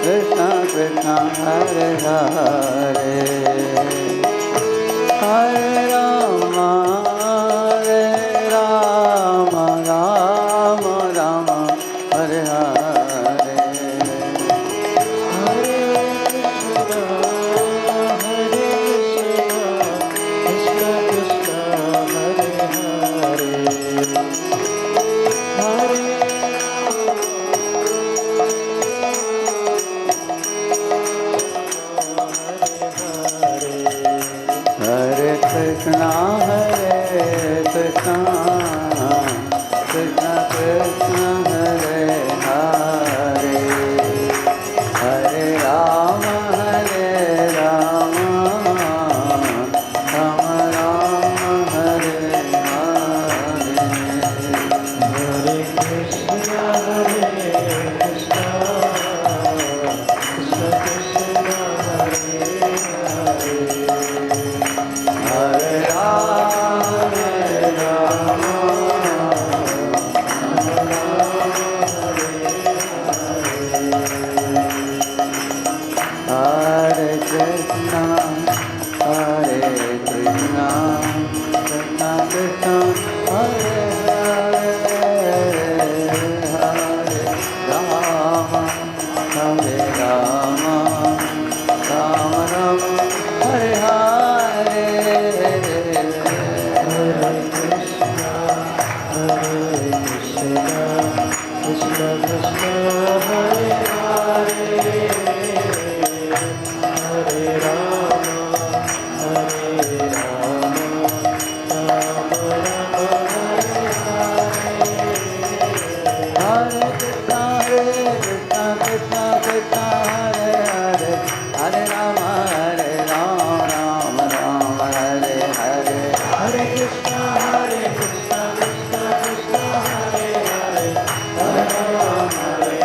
Krishna Hare Hare Hare Rama Rama Rama Hare Hare Hare Krishna Krishna Hare Hare Hare Krishna Krishna Krishna Hare Hare Hare Rama Rama Rama Hare Hare Hare Krishna Krishna Krishna Hare Hare Hare Rama Hare Krishna Krishna Krishna Hare Hare Hare Rama Rama Rama Hare Hare Hare Krishna Krishna Krishna Hare Hare Hare Rama Rama Hare Hare Krishna Krishna Hare Hare Hare Rama Rama Hare Hare Hare Krishna Krishna Hare Hare Hare Rama Hare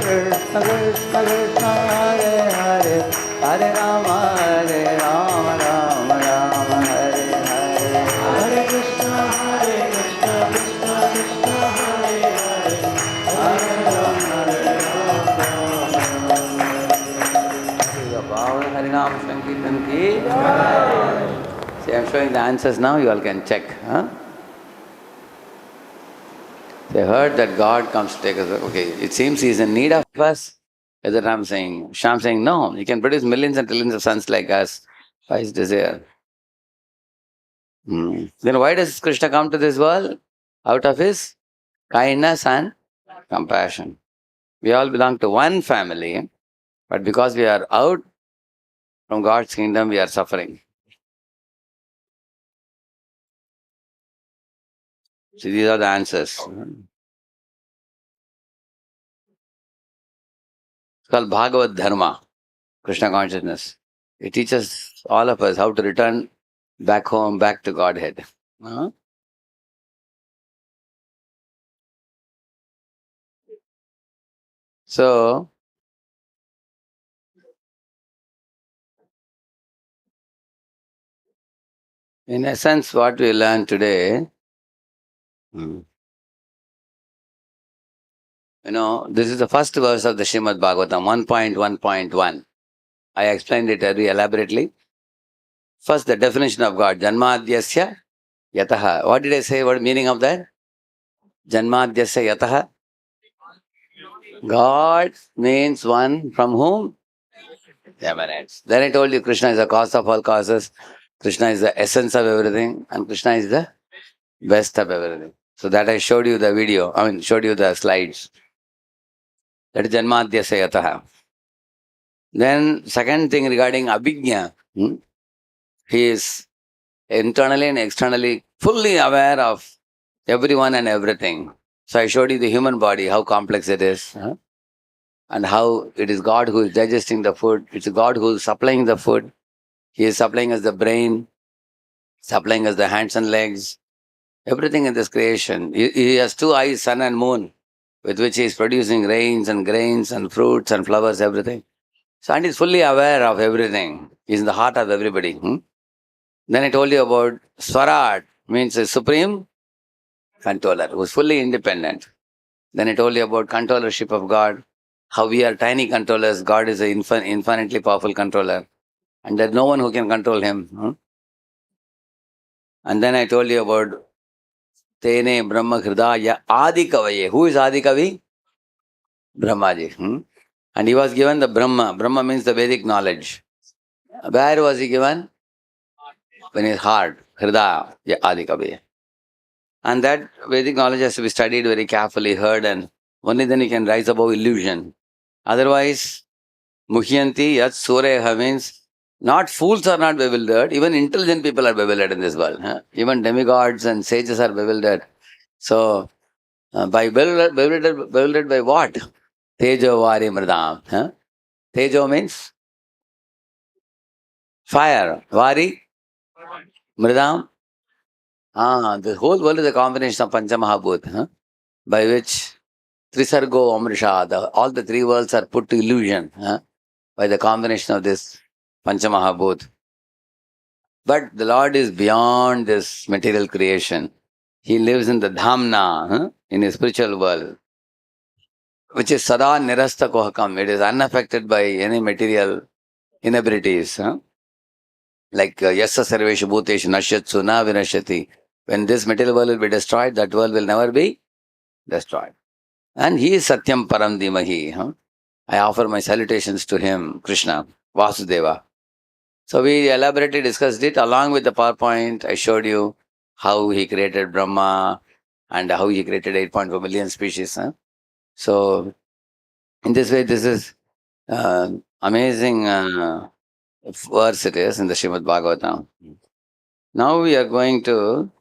Krishna Krishna Hare Hare Hare Rama Rama Hare Hare Hare Krishna Krishna Hare Hare Hare Rama Harinam Sankirtan ki jai. See, I'm showing the answers now, you all can check. Huh? They heard that God comes to take us. Okay, it seems He is in need of us. Is that I'm saying? Sham saying, no, He can produce millions and trillions of sons like us by His desire. Then why does Krishna come to this world? Out of His kindness and compassion. We all belong to one family, but because we are out from God's kingdom, we are suffering. So these are the answers. It's called Bhagavad Dharma, Krishna consciousness. It teaches all of us how to return back home, back to Godhead. So, in essence, what we learned today, this is the first verse of the Srimad Bhagavatam, 1.1.1. I explained it very elaborately. First, the definition of God, Janmadhyasya Yataha. What did I say? What meaning of that? Janmadhyasya Yataha. God means one from whom? Emanates. Then I told you Krishna is the cause of all causes. Krishna is the essence of everything. And Krishna is the best of everything. So that I showed you the video. Showed you the slides. That is Janmadhyasya Yataha. Then second thing regarding Abhijna. He is internally and externally fully aware of everyone and everything. So I showed you the human body, how complex it is. And how it is God who is digesting the food. It's God who is supplying the food. He is supplying us the brain, supplying us the hands and legs, everything in this creation. He has two eyes, sun and moon, with which He is producing rains and grains and fruits and flowers, everything. So, and He is fully aware of everything. He is in the heart of everybody. Then I told you about Swarat, means a supreme controller, who is fully independent. Then I told you about controllership of God, how we are tiny controllers. God is an infinitely powerful controller, and there's no one who can control him. And then I told you about Tene Brahma Hridaya Adi Kavaye. Who is Adi Kavi? Brahmaji. And he was given the Brahma. Brahma means the Vedic knowledge. Where was he given? In his heart. Hridaya Adi Kavi. And that Vedic knowledge has to be studied very carefully, heard, and only then you can rise above illusion. Otherwise, Muhyanti Yat Sureha means not fools are not bewildered, even intelligent people are bewildered in this world. Even demigods and sages are bewildered. So, by bewildered by what? Tejo Vari Mridam. Tejo means fire. Vari, Mridam. The whole world is a combination of Panchamahabhut, by which Trisargo Amrisha, all the three worlds are put to illusion by the combination of this Panchamahabhut. But the Lord is beyond this material creation. He lives in the Dhamna, in his spiritual world, which is Sada Nirasta Kohakam. It is unaffected by any material inabilities. Like Yassa Sarveshu Bhuteshu Nashyatsu Na Vinashyati. When this material world will be destroyed, that world will never be destroyed. And he is Satyam Param Dhimahi. I offer my salutations to him, Krishna, Vasudeva. So we elaborately discussed it along with the PowerPoint. I showed you how he created Brahma and how he created 8.4 million species. So in this way, this is amazing verse it is in the Srimad Bhagavatam. Now we are going to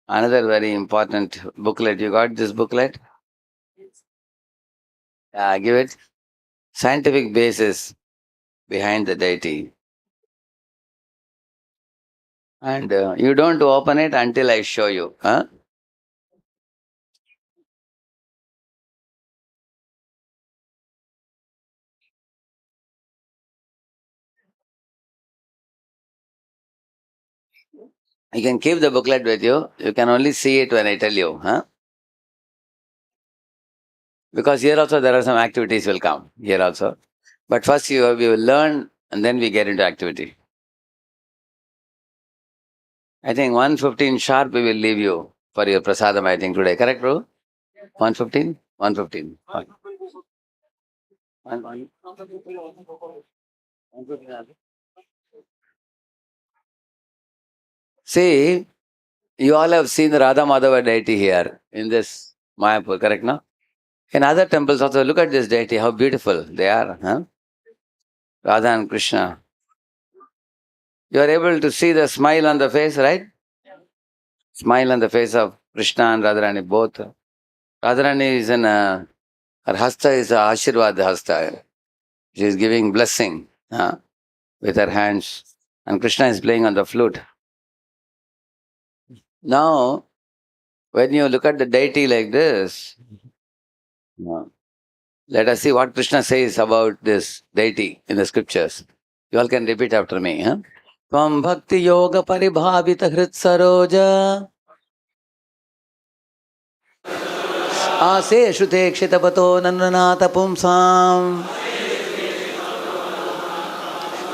another very important booklet. You got this booklet? Give it. Scientific basis behind the deity. And you don't open it until I show you. You can keep the booklet with you. You can only see it when I tell you. Because here also there are some activities will come. Here also. But first we will learn and then we get into activity. I think 1:15 sharp we will leave you for your prasadam, I think, today. Correct, bro? 1:15? 1:15. Fine. 1:15. See, you all have seen the Radha Madhava deity here in this Mayapur, correct, no? In other temples also, look at this deity, how beautiful they are. Radha and Krishna. You are able to see the smile on the face, right? Smile on the face of Krishna and Radharani both. Radharani is her hasta is a Ashirvad hasta. She is giving blessing with her hands. And Krishna is playing on the flute. Now, when you look at the deity like this, let us see what Krishna says about this deity in the scriptures. You all can repeat after me. Tvam bhakti yoga paribhavita hrit saroja ase shute kshitapato nananata pumsam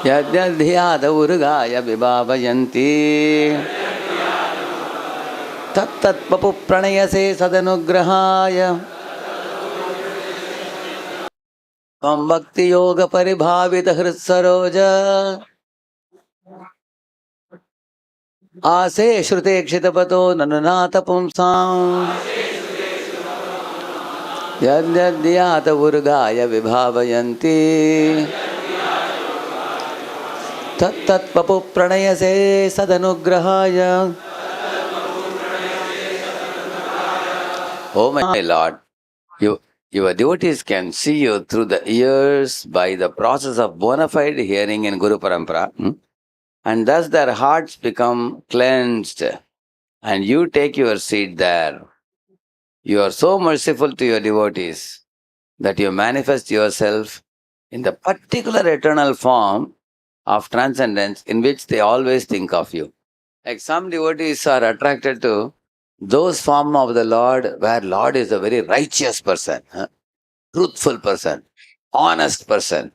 yadyadhyada urgaya vibhavayanti tat papu pranayase sadanugrahaya Tvam bhakti yoga paribhavita hrit saroja ase shrute kshitapato nananata pumsam yadyadhyata urgaya vibhavayanti tat papu pranayase sadanugrahaya. Oh my Lord, your devotees can see you through the ears by the process of bona fide hearing in Guru Parampara, and thus their hearts become cleansed, and you take your seat there. You are so merciful to your devotees that you manifest yourself in the particular eternal form of transcendence in which they always think of you. Like some devotees are attracted to those form of the Lord where Lord is a very righteous person, truthful person, honest person,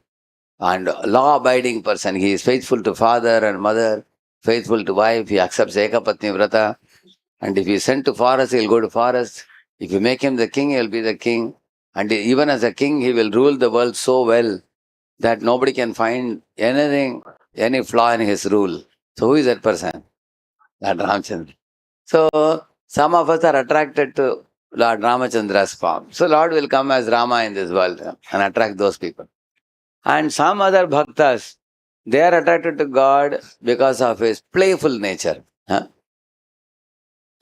and law-abiding person. He is faithful to father and mother, faithful to wife. He accepts Ekapatni Vrata. And if he is sent to forest, he will go to forest. If you make him the king, he will be the king. And even as a king, he will rule the world so well that nobody can find anything, any flaw in his rule. So who is that person? Lord Ramchandra. So some of us are attracted to Lord Ramachandra's form. So Lord will come as Rama in this world and attract those people. And some other bhaktas, they are attracted to God because of his playful nature.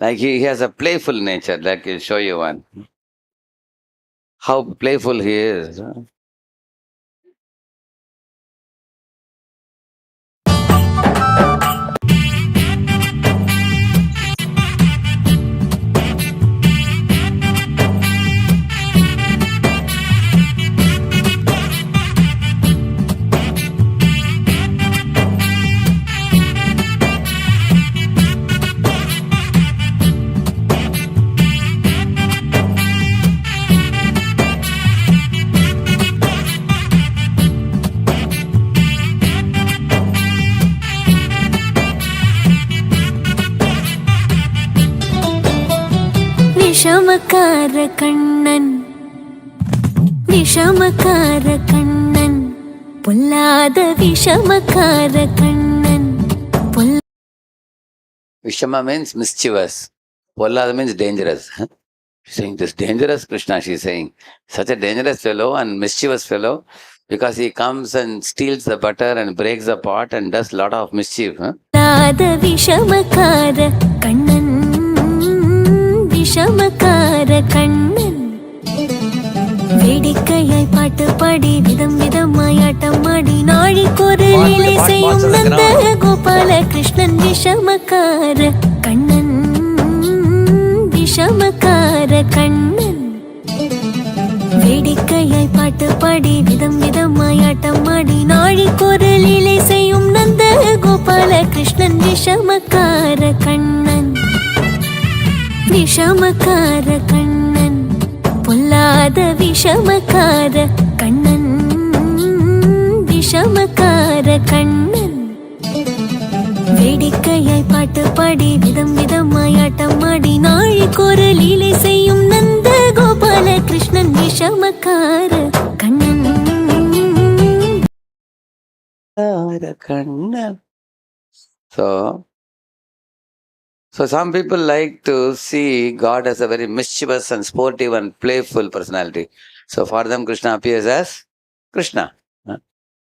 Like he has a playful nature. Like I'll show you one. How playful he is. Vishamakkara Kannan Vishamakkara Kannan பொல்லாத Vishamakkara Kannan Vishama means mischievous. Pollada means dangerous. She's saying this dangerous Krishna, she's saying. Such a dangerous fellow and mischievous fellow because he comes and steals the butter and breaks the pot and does a lot of mischief. பொல்லாத விஷமக்கார கண்ணன் விஷமக்கார கண்ணன் வேடிக்கையாய் பாட்டு பாடி விதம் விதமாய் ஆட்டமாடி நாழிக்கொரு லீலை செய்யும் நந்த கோபால கிருஷ்ணன் விஷமக்கார கண்ணன் விஷமக்கார கண்ணன் வேடிக்கையாய் பாட்டு பாடி விதம் விதமாய் ஆட்டமாடி நாழிக்கொரு லீலை செய்யும் நந்த கோபால கிருஷ்ணன் விஷமக்கார கண்ணன் விஷமக்கார கண்ணன் பொல்லாத விஷமக்கார கண்ணன் விஷமக்கார கண்ணன் வேடிக்கையாய் பாட்டு பாடி விதம் விதமாய் ஆட்டமாடி நாழிக்கொரு லீலை செய்யும் நந்த Gopala Krishnan Vishamakkara Kannan. So some people like to see God as a very mischievous and sportive and playful personality. So for them, Krishna appears as Krishna.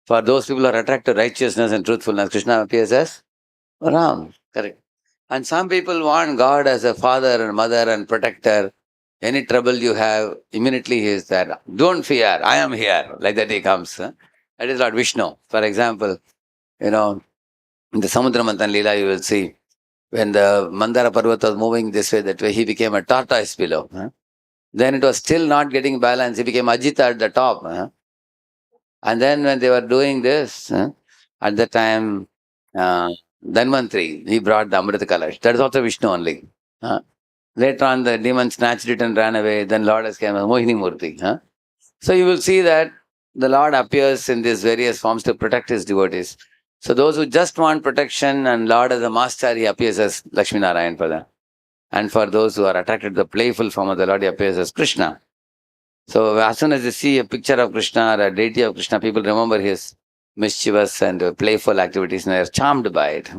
For those people who are attracted to righteousness and truthfulness, Krishna appears as Ram. Correct. And some people want God as a father and mother and protector. Any trouble you have, immediately he is there. Don't fear, I am here. Like that he comes. That is Lord Vishnu. For example, in the Samudra Manthan Leela, you will see when the Mandara Parvata was moving this way, that way, he became a tortoise below. Then it was still not getting balanced. He became Ajita at the top. And then when they were doing this, at the time, Dhanvantri, he brought the Amrita Kalash. That is also Vishnu only. Later on, the demon snatched it and ran away. Then Lord has come as Mohini Murti. So you will see that the Lord appears in these various forms to protect his devotees. So those who just want protection and Lord as a master, he appears as Lakshmi Narayan for them. And for those who are attracted to the playful form of the Lord, he appears as Krishna. So as soon as they see a picture of Krishna or a deity of Krishna, people remember his mischievous and playful activities and they are charmed by it.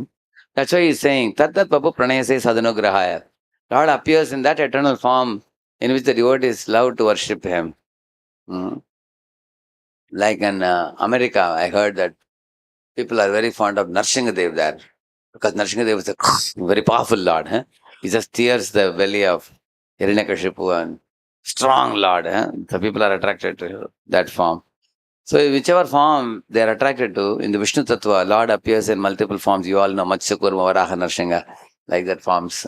That's why he is saying, Tat Tat Papu Pranayase Sadhanugrahaya. Lord appears in that eternal form in which the devotees love to worship him. Like in America, I heard that people are very fond of Narsinghadev there. Because Narsinghadev is a very powerful Lord. He just tears the belly of Hiranyakashipu and strong Lord. So people are attracted to that form. So whichever form they are attracted to, in the Vishnu Tattva, Lord appears in multiple forms. You all know Matsyakurma, Varaha, Narsingha, like that forms.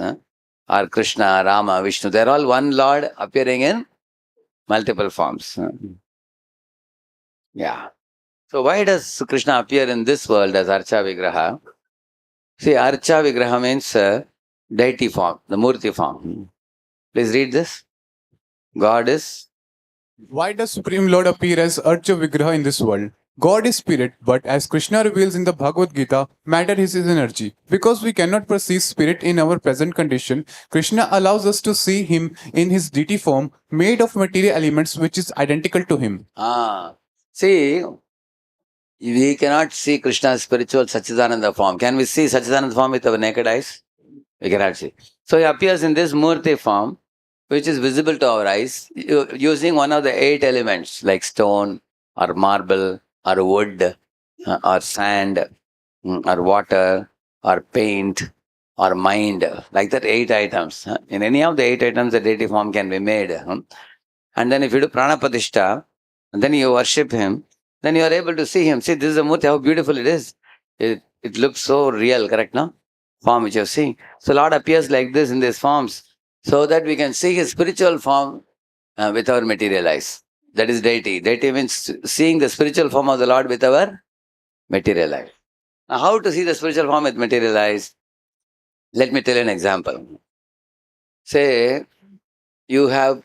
Or Krishna, Rama, Vishnu. They are all one Lord appearing in multiple forms. Yeah. So why does Krishna appear in this world as Archa Vigraha? See, Archa Vigraha means deity form, the Murti form. Please read this. God is. Why does Supreme Lord appear as Archa Vigraha in this world? God is spirit, but as Krishna reveals in the Bhagavad Gita, matter is his energy. Because we cannot perceive spirit in our present condition, Krishna allows us to see him in his deity form, made of material elements which is identical to him. See, we cannot see Krishna's spiritual Sachidananda form. Can we see Sachidananda form with our naked eyes? We cannot see. So he appears in this Murti form, which is visible to our eyes, using one of the 8 elements like stone or marble or wood or sand or water or paint or mind, like that 8 items. In any of the 8 items, the deity form can be made. And then if you do pranapatishtha, and then you worship him, then you are able to see him. See, this is a murti, how beautiful it is. It looks so real, correct, no? Form which you see. So Lord appears like this in these forms, so that we can see his spiritual form with our material eyes. That is deity. Deity means seeing the spiritual form of the Lord with our material eyes. Now, how to see the spiritual form with material eyes? Let me tell you an example. Say, you have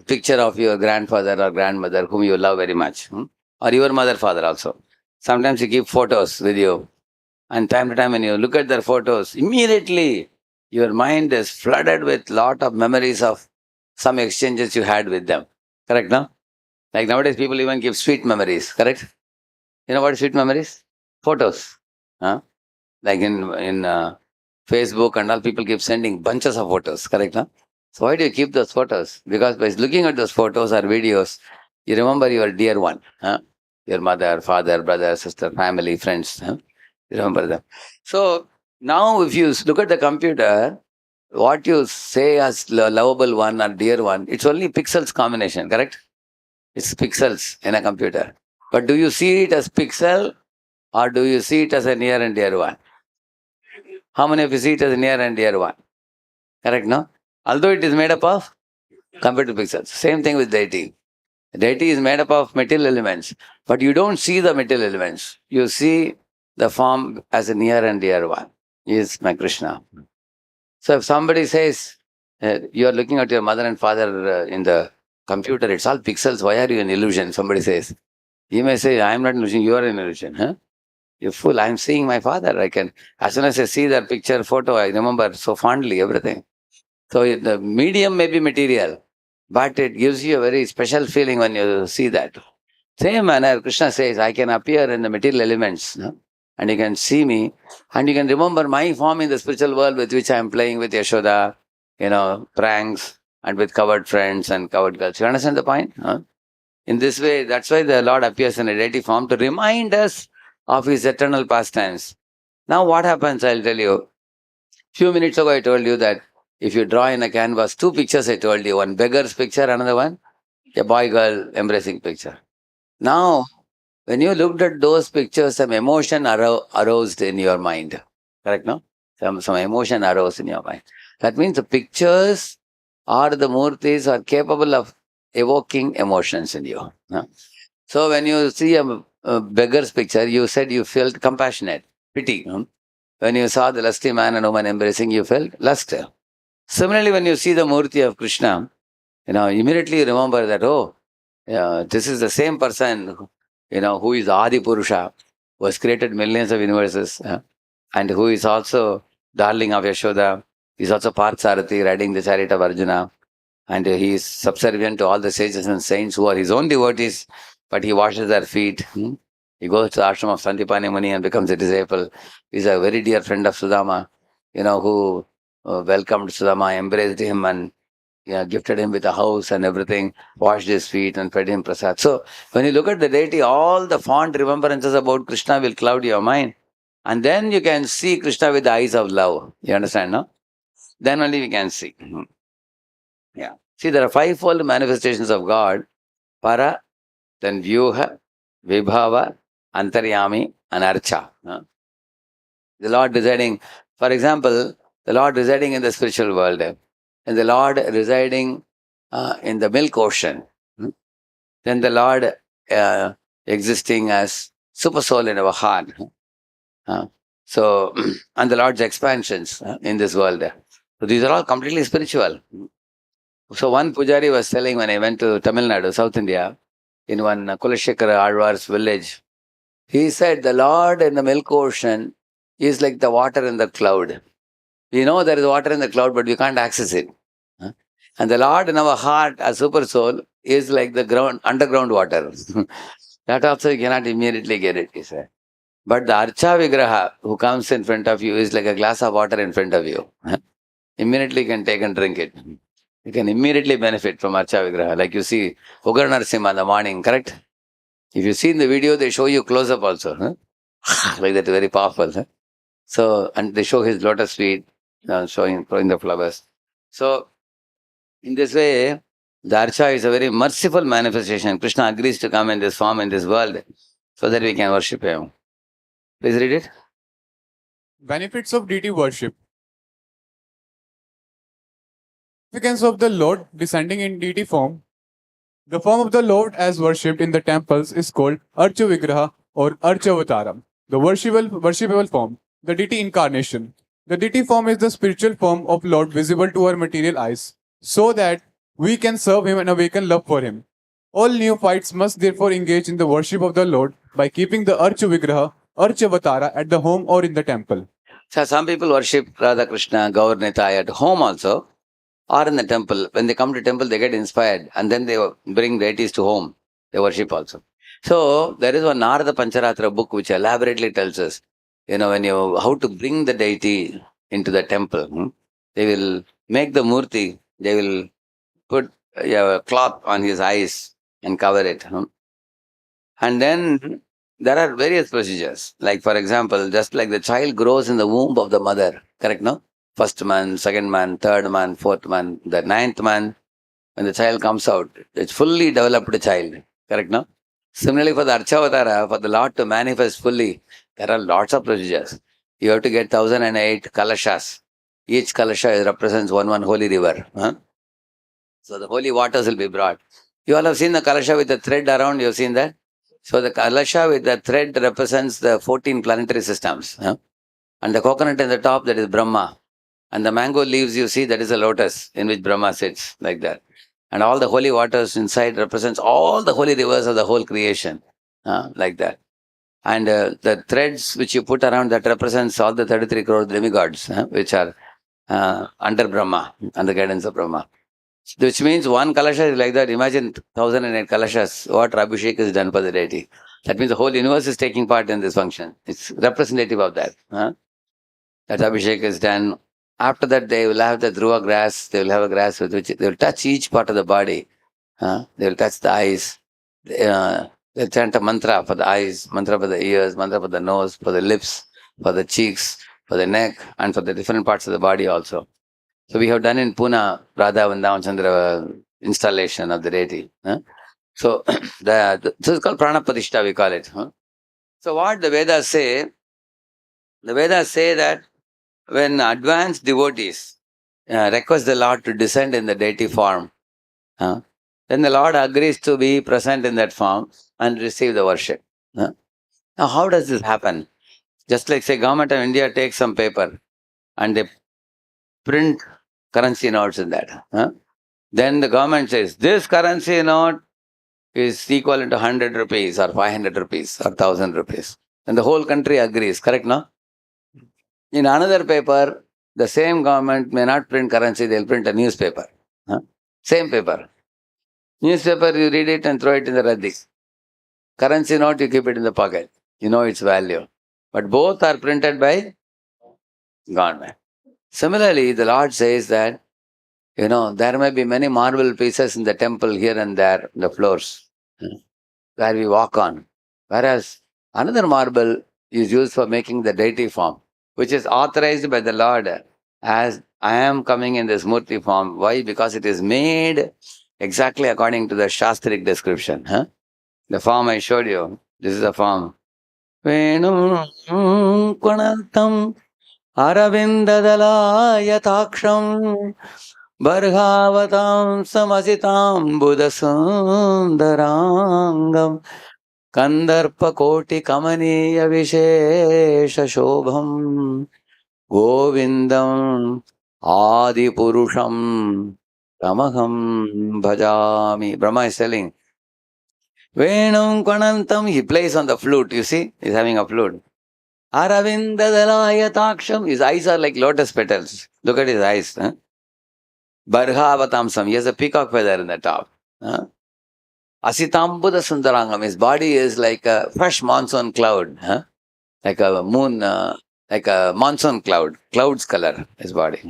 picture of your grandfather or grandmother whom you love very much, or your mother, father also. Sometimes you keep photos with you, and time to time when you look at their photos, immediately your mind is flooded with lot of memories of some exchanges you had with them. Correct, no? Like nowadays, people even give sweet memories. Correct? You know what sweet memories? Photos. Huh? Like in Facebook and all, people keep sending bunches of photos. Correct, no? So why do you keep those photos? Because by looking at those photos or videos, you remember your dear one, your mother, father, brother, sister, family, friends. You remember them. So now, if you look at the computer, what you say as lovable one or dear one, it's only pixels combination. Correct? It's pixels in a computer. But do you see it as pixel or do you see it as a near and dear one? How many of you see it as a near and dear one? Correct, no? Although it is made up of computer pixels. Same thing with deity. Deity is made up of material elements, but you don't see the material elements. You see the form as a near and dear one. He is my Krishna. So if somebody says, you are looking at your mother and father in the computer, it's all pixels, why are you an illusion? Somebody says. He may say, I am not an illusion, you are an illusion. Huh? You fool, I am seeing my father. I can, as soon as I see that picture, photo, I remember so fondly everything. So the medium may be material, but it gives you a very special feeling when you see that. Same manner, Krishna says, I can appear in the material elements, no? And you can see me, and you can remember my form in the spiritual world with which I am playing with Yashoda, pranks, and with covered friends and covered girls. You understand the point? Huh? In this way, that's why the Lord appears in a deity form to remind us of his eternal pastimes. Now, what happens, I'll tell you. Few minutes ago, I told you that if you draw in a canvas, 2 pictures I told you, one beggar's picture, another one, a boy-girl embracing picture. Now, when you looked at those pictures, some emotion aroused in your mind. Correct, no? Some emotion arose in your mind. That means the pictures or the murtis are capable of evoking emotions in you. No? So when you see a beggar's picture, you said you felt compassionate, pity. When you saw the lusty man and woman embracing, you felt lust. Similarly, when you see the murti of Krishna, immediately you remember that, this is the same person, who is Adi Purusha, who has created millions of universes, and who is also darling of Yashoda. He is also Parthsarathi, riding the chariot of Arjuna. And he is subservient to all the sages and saints who are his own devotees, but he washes their feet. He goes to the ashram of Santipani Muni and becomes a disciple. He's a very dear friend of Sudama, who welcomed Sudama, embraced him and gifted him with a house and everything, washed his feet and fed him prasad. So when you look at the deity, all the fond remembrances about Krishna will cloud your mind. And then you can see Krishna with the eyes of love. You understand, no? Then only we can see. Yeah. See, there are 5-fold manifestations of God. Para, then Vyuha, Vibhava, Antaryami, and Archa. The Lord residing, for example, the Lord residing in the spiritual world, and the Lord residing in the milk ocean. Then the Lord existing as super soul in our heart. So, and the Lord's expansions in this world. So these are all completely spiritual. So one pujari was telling when I went to Tamil Nadu, South India, in one Kulashekara Alvar's village, he said the Lord in the milk ocean is like the water in the cloud. We know there is water in the cloud, but we can't access it. Huh? And the Lord in our heart, a super soul, is like the ground, underground water. That also you cannot immediately get it, he said. But the Archa Vigraha who comes in front of you is like a glass of water in front of you. Immediately you can take and drink it. You can immediately benefit from Archa Vigraha. Like you see Ugar Narasimha in the morning, correct? If you see in the video, they show you close up also. Like that, very powerful. So, and they show his lotus feet, showing the flowers. So, in this way, the Archa is a very merciful manifestation. Krishna agrees to come in this form in this world so that we can worship him. Please read it. Benefits of deity worship. Significance of the Lord descending in deity form. The form of the Lord as worshipped in the temples is called Archa Vigraha or Archa Avataram, the worshipable form, the deity incarnation. The deity form is the spiritual form of Lord visible to our material eyes, so that we can serve him and awaken love for him. All neophytes must therefore engage in the worship of the Lord by keeping the Archa Vigraha, Archa Avatara at the home or in the temple. So, some people worship Radha Krishna, Gaur Nitai at home also, or in the temple. When they come to temple, they get inspired and then they bring deities to home. They worship also. So there is one Narada Pancharatra book which elaborately tells us, when you how to bring the deity into the temple. They will make the murti. They will put a cloth on his eyes and cover it. And then there are various procedures. Like for example, just like the child grows in the womb of the mother, correct, no? First month, second month, third month, fourth month, the ninth month, when the child comes out, it's fully developed child, correct, no? Similarly, for the Archavatara, for the Lord to manifest fully, there are lots of procedures. You have to get 1008 kalashas. Each kalasha represents one holy river. So the holy waters will be brought. You all have seen the kalasha with the thread around, you have seen that? So the kalasha with the thread represents the 14 planetary systems. And the coconut in the top, that is Brahma. And the mango leaves you see, that is a lotus in which Brahma sits, like that. And all the holy waters inside represents all the holy rivers of the whole creation, like that. And the threads which you put around, that represents all the 33 crore demigods, which are under Brahma, under the guidance of Brahma. Which means one kalasha is like that. Imagine 1008 kalashas, what Abhishek is done for the deity. That means the whole universe is taking part in this function. It's representative of that. That Abhishek is done. After that, they will have the Dhruva grass. They will have a grass with which they will touch each part of the body. They will touch the eyes. They'll chant a mantra for the eyes, mantra for the ears, mantra for the nose, for the lips, for the cheeks, for the neck, and for the different parts of the body also. So we have done in Pune, Radha Vrindavan Chandra installation of the deity. So, so it's called Prana Pratishtha, we call it. So what the Vedas say that when advanced devotees request the Lord to descend in the deity form, then the Lord agrees to be present in that form and receive the worship. Now, how does this happen? Just like say government of India takes some paper and they print currency notes in that. Then the government says, this currency note is equivalent to 100 rupees or 500 rupees or 1000 rupees. And the whole country agrees, correct, no? In another paper, the same government may not print currency, they'll print a newspaper. Same paper. Newspaper, you read it and throw it in the raddi. Currency note, you keep it in the pocket. You know its value. But both are printed by government. Similarly, the Lord says that, there may be many marble pieces in the temple here and there, the floors, where we walk on. Whereas another marble is used for making the deity form, which is authorized by the Lord as I am coming in this murti form. Why? Because it is made exactly according to the Shastric description. The form I showed you, this is the form. Venum Kunantam Aravindadalayataaksham Barghavatam Samasitam Buddhasundarangam Kandarpa Koti Kamaniya Vishesha Shobham Govindam Adi Purusham Tamaham Bhajami. Brahma is telling, Venam Kwanantam, he plays on the flute, you see, he's having a flute. Aravindadalayataaksham, his eyes are like lotus petals. Look at his eyes. Huh? Barhavatamsam, he has a peacock feather in the top. Huh? Asitambuda Sundarangam, his body is like a fresh monsoon cloud. Huh? Like a moon, like a monsoon cloud, cloud's color, his body.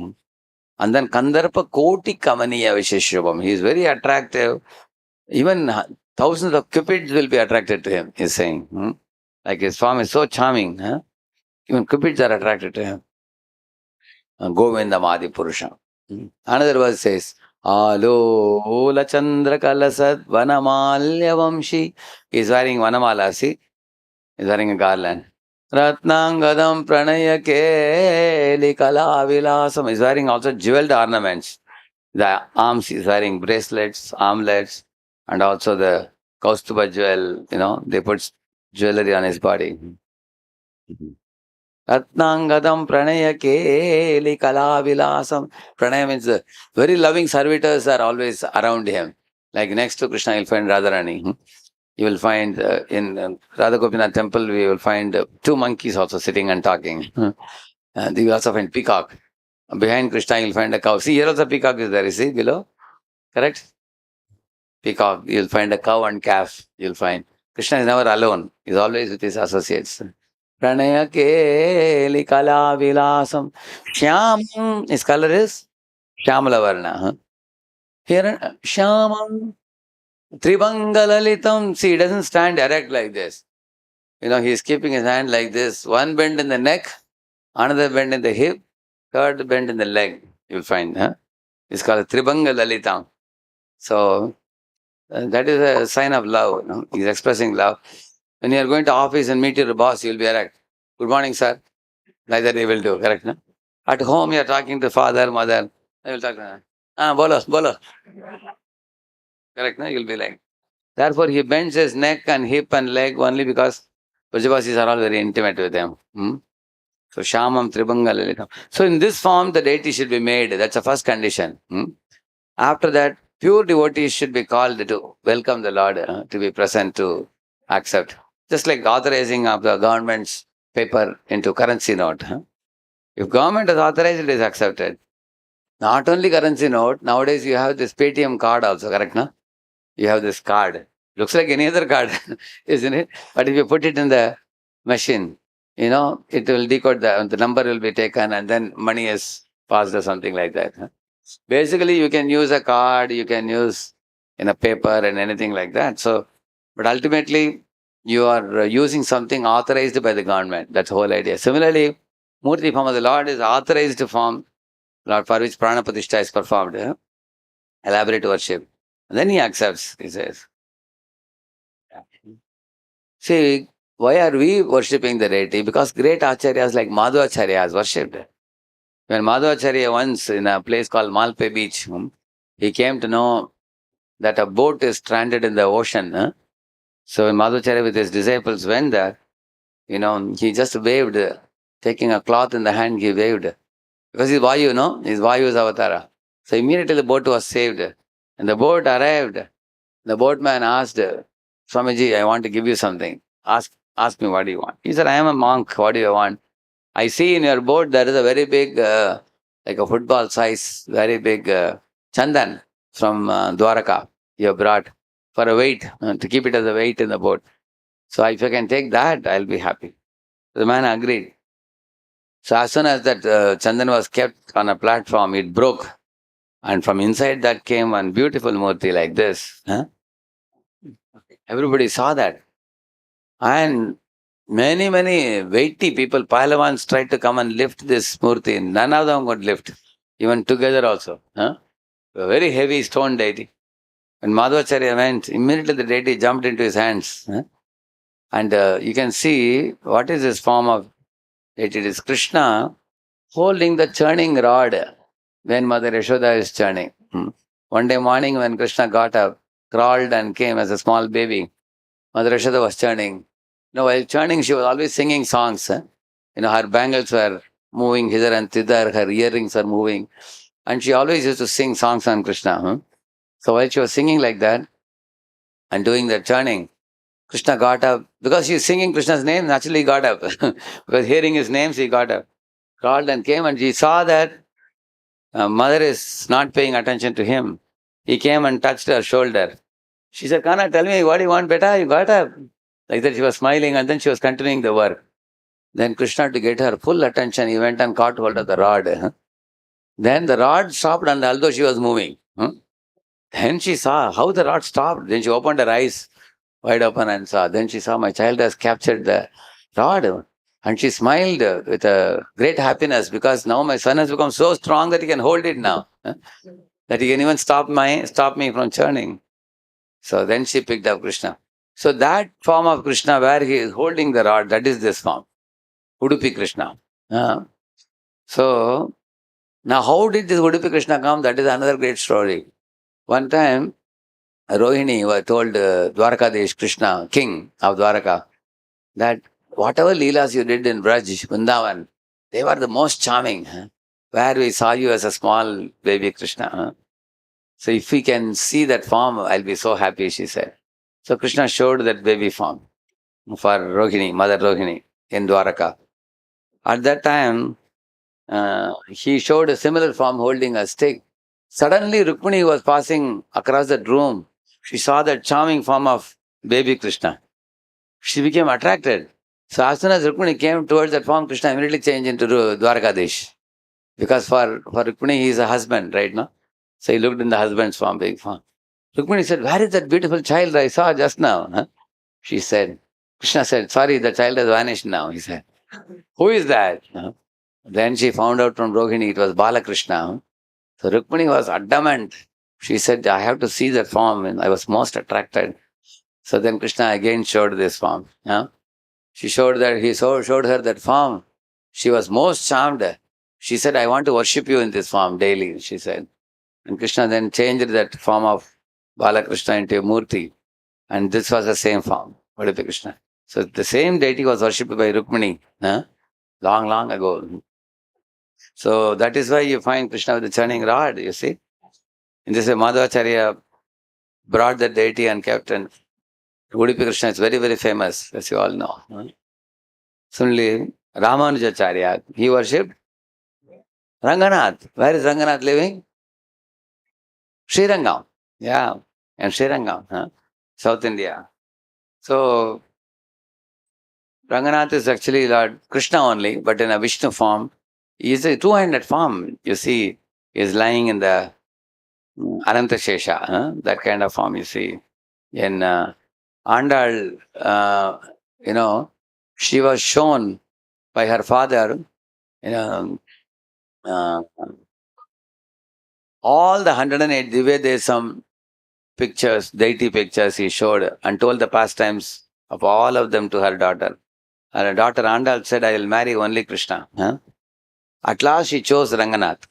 And then Kandarpa Koti Kamaniya Visheshubham, he is very attractive. Even thousands of cupids will be attracted to him, he's saying. Like his form is so charming. Huh? Even cupids are attracted to him. Govindam Adi Purusha. Another verse says, Alola Chandra Kalasad Vanamalya Vamshi. He's wearing Vanamala, see? He's wearing a garland. Ratnangadam Pranaya Keli Kala Vilasam. He's wearing also jeweled ornaments. The arms, he's wearing bracelets, armlets, and also the Kaustuba jewel, they put jewelry on his body. Ratnangadam Pranaya Keli Kala Vilasam. Pranaya means very loving servitors are always around him. Like next to Krishna, you'll find Radharani. You will find in Radha Gopinath temple, we will find two monkeys also sitting and talking. You will also find peacock. Behind Krishna, you'll find a cow. See, here also peacock is there, you see, below. Correct? Peacock. You'll find a cow and calf. You'll find. Krishna is never alone. He's always with his associates. Pranaya Keli Kala Vilasam. Shyam. His color is Shyamala Varna. Here, Shyamam. Tribangalalitam. See, he doesn't stand erect like this. He's keeping his hand like this. One bend in the neck, another bend in the hip, third bend in the leg. You'll find. It's called Tribangalalitam. So, that is a sign of love. He's expressing love. When you are going to office and meet your boss, you'll be erect. Good morning, sir. Like that they will do, correct? No? At home, you are talking to father, mother. They will talk to bolo, bolo. Correct? No? You'll be like. Therefore, he bends his neck and hip and leg only because Brajabasis are all very intimate with him. So, Shamam Tribanga Lalitam. So, in this form, the deity should be made. That's the first condition. After that, pure devotees should be called to welcome the Lord, to be present to accept. Just like authorizing of the government's paper into currency note. If government has authorized, it is accepted. Not only currency note, nowadays you have this Paytm card also, correct? No? You have this card. Looks like any other card, isn't it? But if you put it in the machine, it will decode the number will be taken and then money is passed or something like that. Basically, you can use a card, you can use in a paper and anything like that. So, but ultimately, you are using something authorized by the government. That's the whole idea. Similarly, Murti form of the Lord is authorized form, Lord for which Prana Pratishtha is performed. Elaborate worship. And then he accepts, he says. See, why are we worshipping the deity? Because great acharyas like Madhvacharya has worshipped. When Madhvacharya once in a place called Malpe Beach, he came to know that a boat is stranded in the ocean. So when Madhvacharya with his disciples went there, he just waved, taking a cloth in the hand, he waved. Because he's Vayu, he's Vayu's avatara. So immediately the boat was saved. And the boat arrived. The boatman asked, Swamiji, I want to give you something. Ask me what do you want. He said, I am a monk, what do you want? I see in your boat there is a very big, like a football size, very big chandan from Dwaraka you have brought for a weight, to keep it as a weight in the boat. So if you can take that, I'll be happy. The man agreed. So as soon as that chandan was kept on a platform, it broke. And from inside that came one beautiful murti like this. Everybody saw that. And many, many weighty people, Pahlavans tried to come and lift this murti. None of them could lift, even together also. A very heavy stone deity. When Madhvacharya went, immediately the deity jumped into his hands. And you can see what is this form of deity. It is Krishna holding the churning rod when Mother Yashoda is churning. One day morning when Krishna got up, crawled and came as a small baby, Mother Yashoda was churning. While churning, she was always singing songs. Her bangles were moving hither and thither, her earrings are moving. And she always used to sing songs on Krishna. So while she was singing like that and doing that churning, Krishna got up. Because she was singing Krishna's name, naturally he got up. Because hearing his name, she got up. Crawled and came, and she saw that mother is not paying attention to him. He came and touched her shoulder. She said, Kana, tell me, what do you want, beta? You got up. Like that, she was smiling, and then she was continuing the work. Then Krishna, to get her full attention, he went and caught hold of the rod. Then the rod stopped, and although she was moving, then she saw how the rod stopped. Then she opened her eyes wide open and saw. Then she saw, my child has captured the rod. And she smiled with a great happiness, because now my son has become so strong that he can hold it now. That he can even stop me from churning. So then she picked up Krishna. So that form of Krishna where he is holding the rod, that is this form, Udupi Krishna. So now how did this Udupi Krishna come? That is another great story. One time, Rohini was told Dwarkadish Krishna, king of Dwaraka, that whatever leelas you did in Braj, Vrindavan, they were the most charming. Where we saw you as a small baby Krishna. So if we can see that form, I'll be so happy, she said. So Krishna showed that baby form for Rohini, Mother Rohini in Dwaraka. At that time, he showed a similar form holding a stick. Suddenly, Rukmini was passing across that room. She saw that charming form of baby Krishna. She became attracted. So as soon as Rukmini came towards that form, Krishna immediately changed into Dwarkadish. Because for Rukmini, he is a husband, right now. So he looked in the husband's form, big form. Rukmini said, where is that beautiful child I saw just now? She said, Krishna said, sorry, the child has vanished now. He said, who is that? Then she found out from Rohini it was Balakrishna. So Rukmini was adamant. She said, I have to see that form, and I was most attracted. So then Krishna again showed this form. He showed her that form. She was most charmed. She said, I want to worship you in this form daily, she said. And Krishna then changed that form of Balakrishna into a Murti. And this was the same form, Udupi Krishna. So the same deity was worshipped by Rukmini long, long ago. So that is why you find Krishna with the churning rod, you see. In this way, Madhvacharya brought the deity and kept, and Udupi Krishna is very, very famous, as you all know. Similarly, Ramanujacharya, he worshipped Ranganath. Where is Ranganath living? Srirangam. Yeah, and Srirangam, South India. So, Ranganath is actually Lord Krishna only, but in a Vishnu form. He is a two-handed form. You see, he is lying in the Ananta Shesha, that kind of form you see. In Andal, she was shown by her father, uh, all the 108 Divya Desam pictures, deity pictures he showed, and told the pastimes of all of them to her daughter. Her daughter Andal said, I will marry only Krishna. At last she chose Ranganath.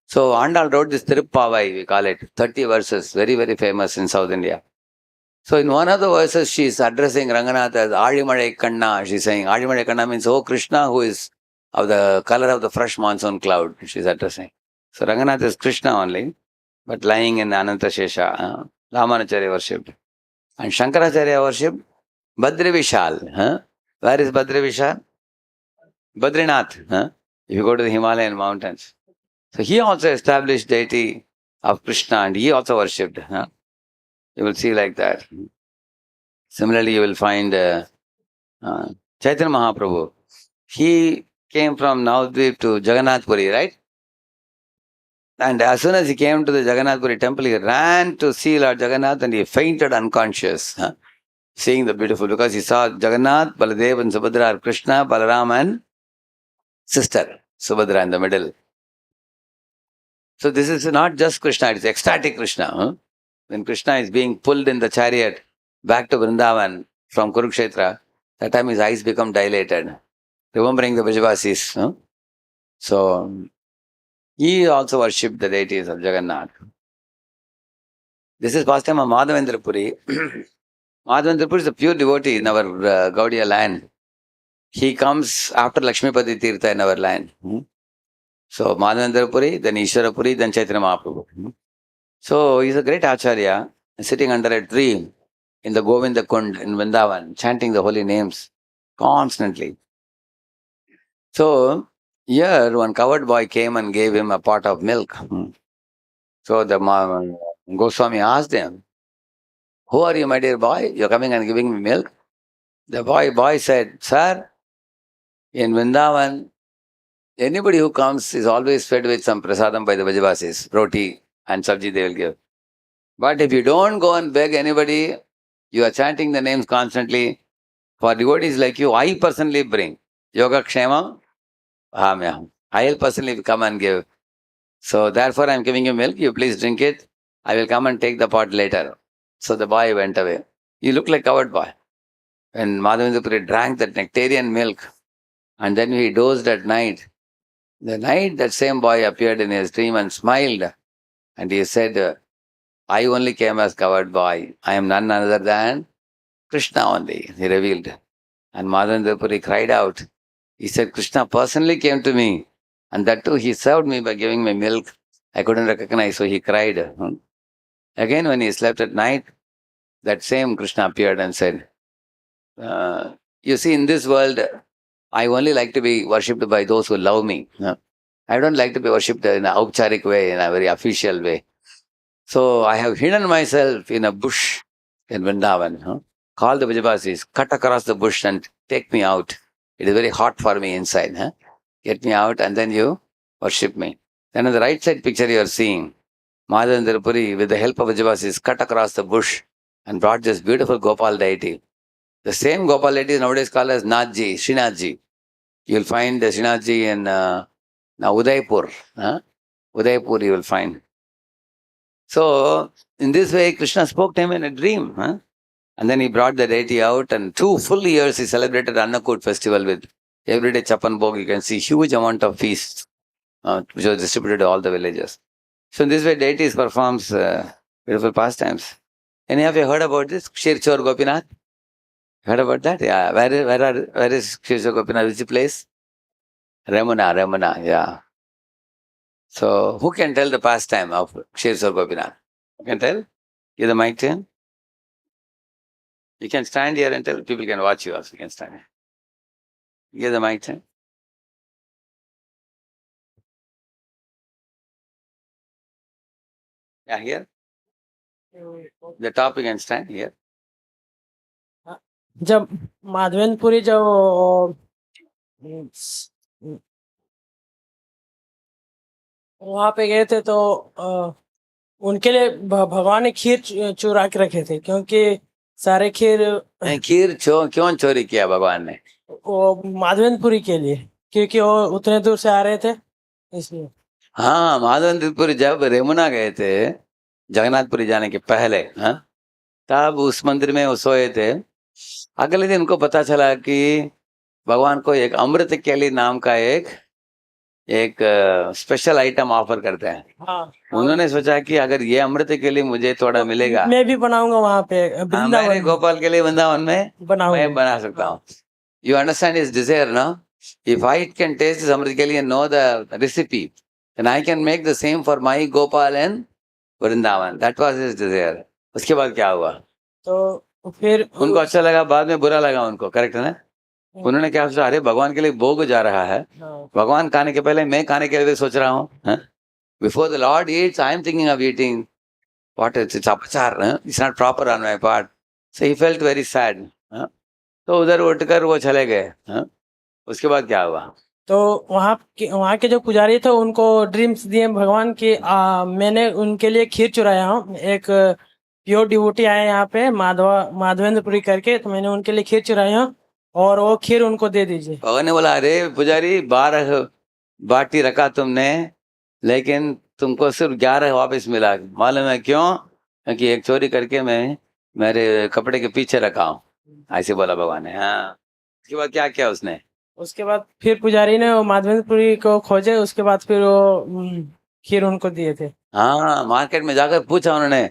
So Andal wrote this Tiruppavai, we call it, 30 verses, very, very famous in South India. So in one of the verses, she is addressing Ranganath as Adimazhai Kanna. She is saying, Adimazhai Kanna means, oh Krishna, who is of the color of the fresh monsoon cloud, she is addressing. So Ranganath is Krishna only, but lying in Ananta Shesha. Ramanujacharya worshipped. And Shankaracharya worshipped Badri Vishal. Where is Badri Vishal? Badrinath. If you go to the Himalayan mountains. So he also established deity of Krishna, and he also worshipped. You will see like that. Similarly, you will find Chaitanya Mahaprabhu. He came from Navadvip to Jagannath Puri, right? And as soon as he came to the Jagannath Puri temple, he ran to see Lord Jagannath and he fainted unconscious, seeing the beautiful, because he saw Jagannath, Baladev and Subhadra, Krishna, Balaram and sister Subhadra in the middle. So this is not just Krishna, it is ecstatic Krishna. When Krishna is being pulled in the chariot back to Vrindavan from Kurukshetra, that time his eyes become dilated, remembering the Brajavasis. So he also worshipped the deities of Jagannath. This is pastime of Madhavendra Puri. Madhavendra Puri is a pure devotee in our Gaudiya land. he comes after Lakshmipati Tirtha in our land. So Madhavendrapuri, then Ishwarapuri, then Chaitanya Mahaprabhu. So he's a great Acharya, sitting under a tree in the Govinda Kund in Vrindavan, chanting the holy names constantly. So here one coward boy came and gave him a pot of milk. So the Goswami asked him, "Who are you, my dear boy? You're coming and giving me milk?" The boy said, "Sir, in Vrindavan, anybody who comes is always fed with some prasadam by the Vajavasis, roti and sabji they will give. But if you don't go and beg anybody, you are chanting the names constantly. For devotees like you, I personally bring Yoga Kshema, Ahamyaham. I'll personally come and give. So therefore I'm giving you milk, you please drink it. I will come and take the pot later." So the boy went away. He looked like coward boy. When Madhavendra drank that nectarian milk and then he dozed at night, the night that same boy appeared in his dream and smiled and he said, "I only came as coward boy. I am none other than Krishna only," he revealed. And Madhavendra cried out. He said, "Krishna personally came to me. And that too, he served me by giving me milk. I couldn't recognize, so he cried." Again, when he slept at night, that same Krishna appeared and said, "You see, in this world, I only like to be worshipped by those who love me. I don't like to be worshipped in an aupcharik way, in a very official way. So I have hidden myself in a bush in Vrindavan. Call the Vijavasis, cut across the bush and take me out. It is very hot for me inside. Get me out and then you worship me." Then on the right side picture you are seeing Madhavendra Puri with the help of Vijavasis cut across the bush and brought this beautiful Gopal deity. The same Gopal deity is nowadays called as Nathji, Srinathji. You'll find the Srinathji in now Udaipur. Udaipur you will find. So in this way Krishna spoke to him in a dream. And then he brought the deity out and 2 full years he celebrated Annakut festival with everyday Chapan Bhog. You can see huge amount of feasts which was distributed to all the villages. So in this way deities performs beautiful pastimes. Any of you heard about this? Shirchor Gopinath? Heard about that? Yeah. Where is Shirchor Gopinath? Which place? Ramana, yeah. So who can tell the pastime of Shirchor Gopinath? Who can tell? Give the mic to him. You can stand here and tell. People can watch you also. You can stand here. Give the mic to him. Yeah, here. The top you can stand here. जब माधवेंद्रपुरी जब वहां पे गए थे तो उनके लिए भगवान ने खीर चुरा के रखे थे, क्योंकि सारे खीर नहीं, खीर क्यों चोरी किया भगवान ने? वो माधवेंद्रपुरी के लिए, क्योंकि वो उतने दूर से आ रहे थे इसलिए। हाँ, माधवेंद्रपुरी जब रेमुना गए थे जगन्नाथपुरी जाने के पहले, तब उस मंदिर में वो सोए थे। अगले दिन उनको पता चला कि भगवान को एक अमृत केली नाम का एक स्पेशल आइटम ऑफर करते हैं। उन्होंने सोचा कि अगर ये अमृत केली मुझे थोड़ा मिलेगा, मैं भी बनाऊंगा वहां पे मैंने गोपाल के लिए वृंदावन में मैं बना सकता हूँ। You understand his desire, no? If I can taste this Amrit Keli and know the recipe, then I can make the same for my Gopal and Vrindavan. That was his desire. उसके बाद क्या हुआ? तो फिर उनको अच्छा लगा, बाद में बुरा लगा उनको, करेक्ट है ना? उन्होंने क्या सोचा, अरे भगवान के लिए भोग जा रहा है, भगवान खाने के पहले मैं खाने के लिए सोच रहा हूँ। Before the Lord eats, I am thinking of eating. What is it's apachar? It's not proper on my part. So he felt very sad. तो उधर उठकर वो चले गए। उसके बाद क्या हुआ? तो वहाँ के जो पुजारी थे उनको ड्रीम्स दिए भगवान की, मैंने उनके लिए खीर चुराया हूँ। एक प्योर डिवोटी आए यहाँ पे माधवेंद्रपुरी करके, तो मैंने उनके लिए खीर चुराया हूँ और वो खीर उनको दे दीजिए। भगवान ने बोला, अरे पुजारी 12 बाटी रखा तुमने, लेकिन तुमको सिर्फ 11 वापस मिला। मालूम है क्यों? क्योंकि एक चोरी करके मैं मेरे कपड़े के पीछे रखा हूँ, ऐसे बोला भगवान ने। हाँ, उसके बाद क्या किया उसने? उसके बाद फिर पुजारी ने माधवेंद्रपुरी को खोजे, उसके बाद फिर वो खीर उनको दिए थे। हाँ, मार्केट में जाकर पूछा उन्होंने,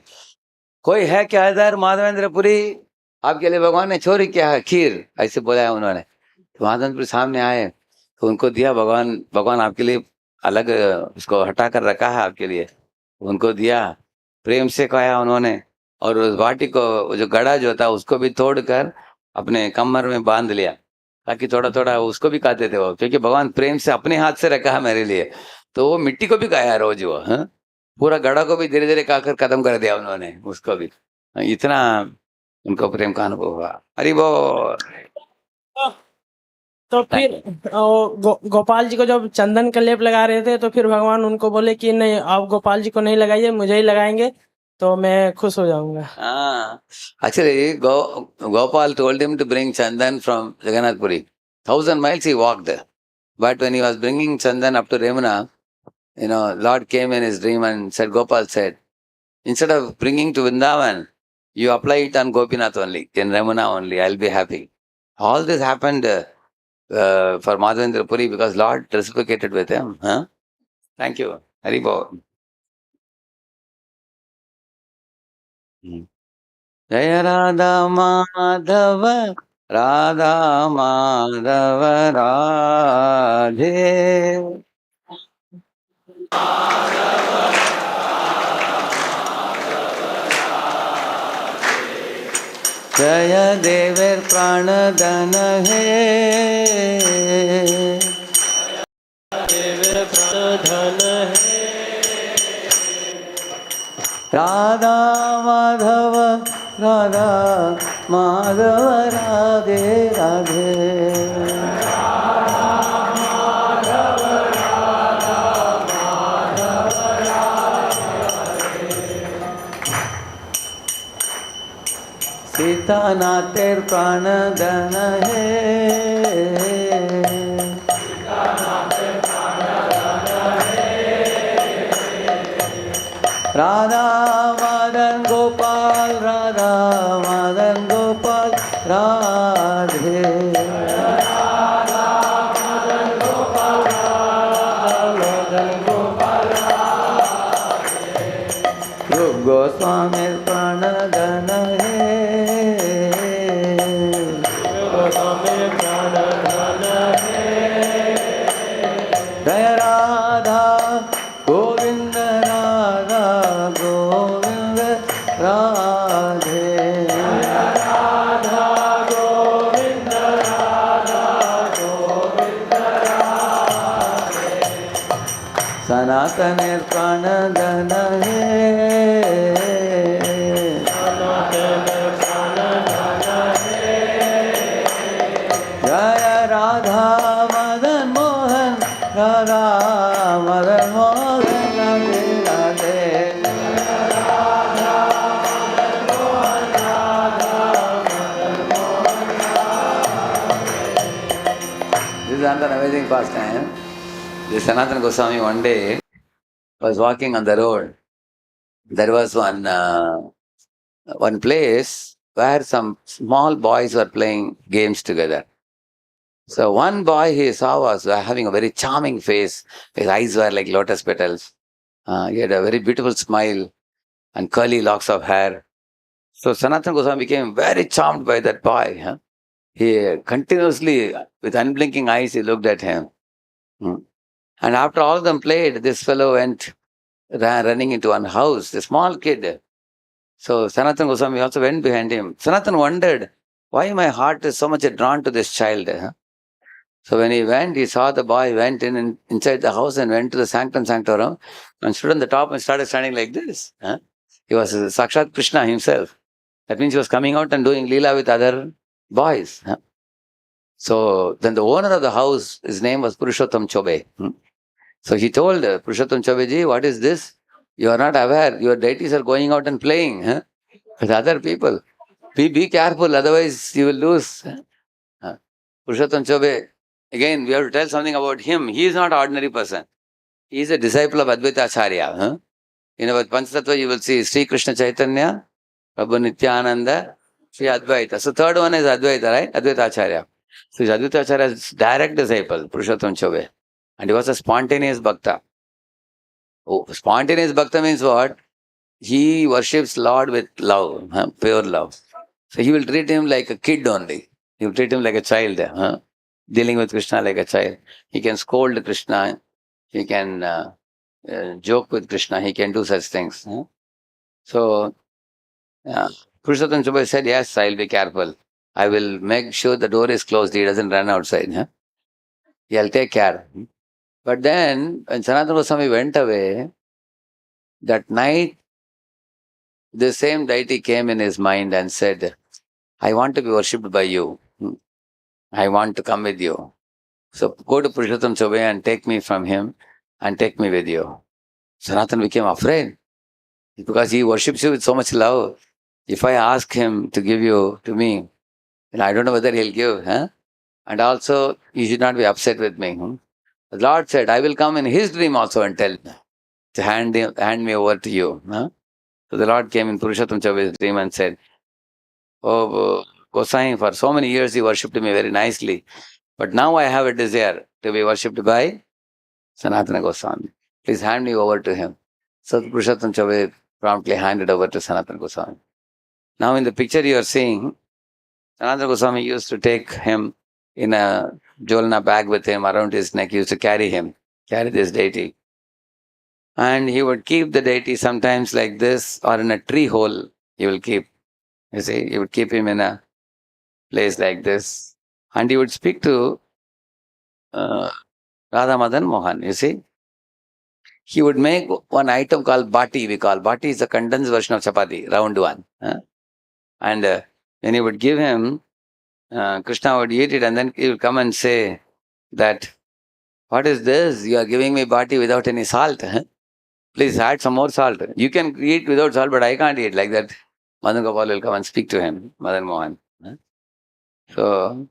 कोई है क्या इधर माधवेंद्रपुरी? आपके लिए भगवान ने चोरी किया है खीर, ऐसे बोला है उन्होंने। माधवपुर सामने आए तो उनको दिया, भगवान भगवान आपके लिए अलग उसको हटा कर रखा है आपके लिए, उनको दिया, प्रेम से खाया उन्होंने। और उस बाटी को, वो जो गड़ा जो था उसको भी तोड़कर अपने कमर में बांध लिया, ताकि थोड़ा थोड़ा उसको भी खाते थे वो, क्योंकि भगवान प्रेम से अपने हाथ से रखा है मेरे लिए। तो वो मिट्टी को भी खाया रोज वो, हाँ? पूरा गड़ा को भी धीरे धीरे खाकर खत्म कर दिया उन्होंने उसको भी। इतना उनको प्रेम का अनुभव हुआ। अरे वो तो फिर गोपाल जी को जब चंदन का लेप लगा रहे थे, तो फिर भगवान उनको बोले कि नहीं, आप गोपाल जी को नहीं लगाइए, मुझे ही लगाएंगे तो मैं खुश हो जाऊंगा। actually Gopal told him to bring Chandan from Jagannath Puri. 1,000 miles he walked. But when he was bringing Chandan up to Remuna, Lord came in his dream and said, Gopal said, instead of bringing to Vrindavan, you apply it on Gopinath only, in Remuna only, I'll be happy. All this happened for Madhavendra Puri because Lord reciprocated with him. Huh? Thank you. Haribo. Jaya Radha Madhava, Radha Madhava Radhe. जय देवर प्राण धन है, देवर प्राण धन है, राधा माधव राधा माधव राधे राधे। सीता नातेर प्राण धन है, राधा मदन गोपाल राधा मदन गोपाल राधे। रूप गोस्वामी प्राण धन है, जय राधा गोविंद राधा गोविंद राधे। राधा गोविंद राधा गोविंद राधे। सनातन प्राण धन है, सनातन प्राण धन है, जय Radha Madan Mohan Radha Madan Mohan Radhe Radhe. This is another amazing pastime. This Sanatana Goswami one day was walking on the road. There was one place where some small boys were playing games together. So one boy he saw was having a very charming face. His eyes were like lotus petals. He had a very beautiful smile and curly locks of hair. So Sanatana Goswami became very charmed by that boy. Huh? He continuously, with unblinking eyes, he looked at him. And after all of them played, this fellow went running into one house, a small kid. So Sanatana Goswami also went behind him. Sanatana wondered, why my heart is so much drawn to this child? Huh? So when he went, he saw the boy went inside the house and went to the sanctum sanctorum and stood on the top and started standing like this. Huh? He was Sakshat Krishna himself. That means he was coming out and doing Leela with other boys. Huh? So then the owner of the house, his name was Purushottam Chobe. So he told Purushottam Chobeji, what is this? You are not aware. Your deities are going out and playing with other people. Be careful, otherwise you will lose. Purushottam Chobe, again, we have to tell something about him. He is not an ordinary person. He is a disciple of Advaita Acharya. In our Panchatattva, you will see Sri Krishna Chaitanya, Prabhu Nityananda, Sri Advaita. So third one is Advaita, right? Advaita Acharya. So Advaita Acharya's direct disciple, Purushottam Chobe. And he was a spontaneous bhakta. Oh, spontaneous bhakta means what? He worships Lord with love, pure love. So he will treat him like a kid only. He will treat him like a child. dealing with Krishna like a child. He can scold Krishna. He can joke with Krishna. He can do such things. So, Purushottam Chabai said, yes, I'll be careful. I will make sure the door is closed. He doesn't run outside. He'll take care. But then, when Sanatana Goswami went away, that night, the same deity came in his mind and said, I want to be worshipped by you. I want to come with you. So go to Purushottam Chabai and take me from him and take me with you. Sanatana became afraid because he worships you with so much love. If I ask him to give you to me, then I don't know whether he'll give. And also, you should not be upset with me. The Lord said, I will come in his dream also and tell to hand me over to you. So the Lord came in Purushottam Chabai's dream and said, Oh, Gosai, for so many years you worshipped me very nicely. But now I have a desire to be worshipped by Sanatana Goswami. Please hand me over to him. So Purushottam Chabai promptly handed over to Sanatana Goswami. Now in the picture you are seeing, Sanatana Goswami used to take him in a jolna bag with him around his neck. He used to carry this deity. And he would keep the deity sometimes like this or in a tree hole he will keep. You see, he would keep him in a place like this. And he would speak to Radha Madan Mohan, you see. He would make one item called bati, we call. Bati is a condensed version of chapati, round one. And when he would give him, Krishna would eat it and then he would come and say that, what is this? You are giving me bati without any salt. Please add some more salt. You can eat without salt, but I can't eat like that. Madan Gopal will come and speak to him, Madan Mohan. So,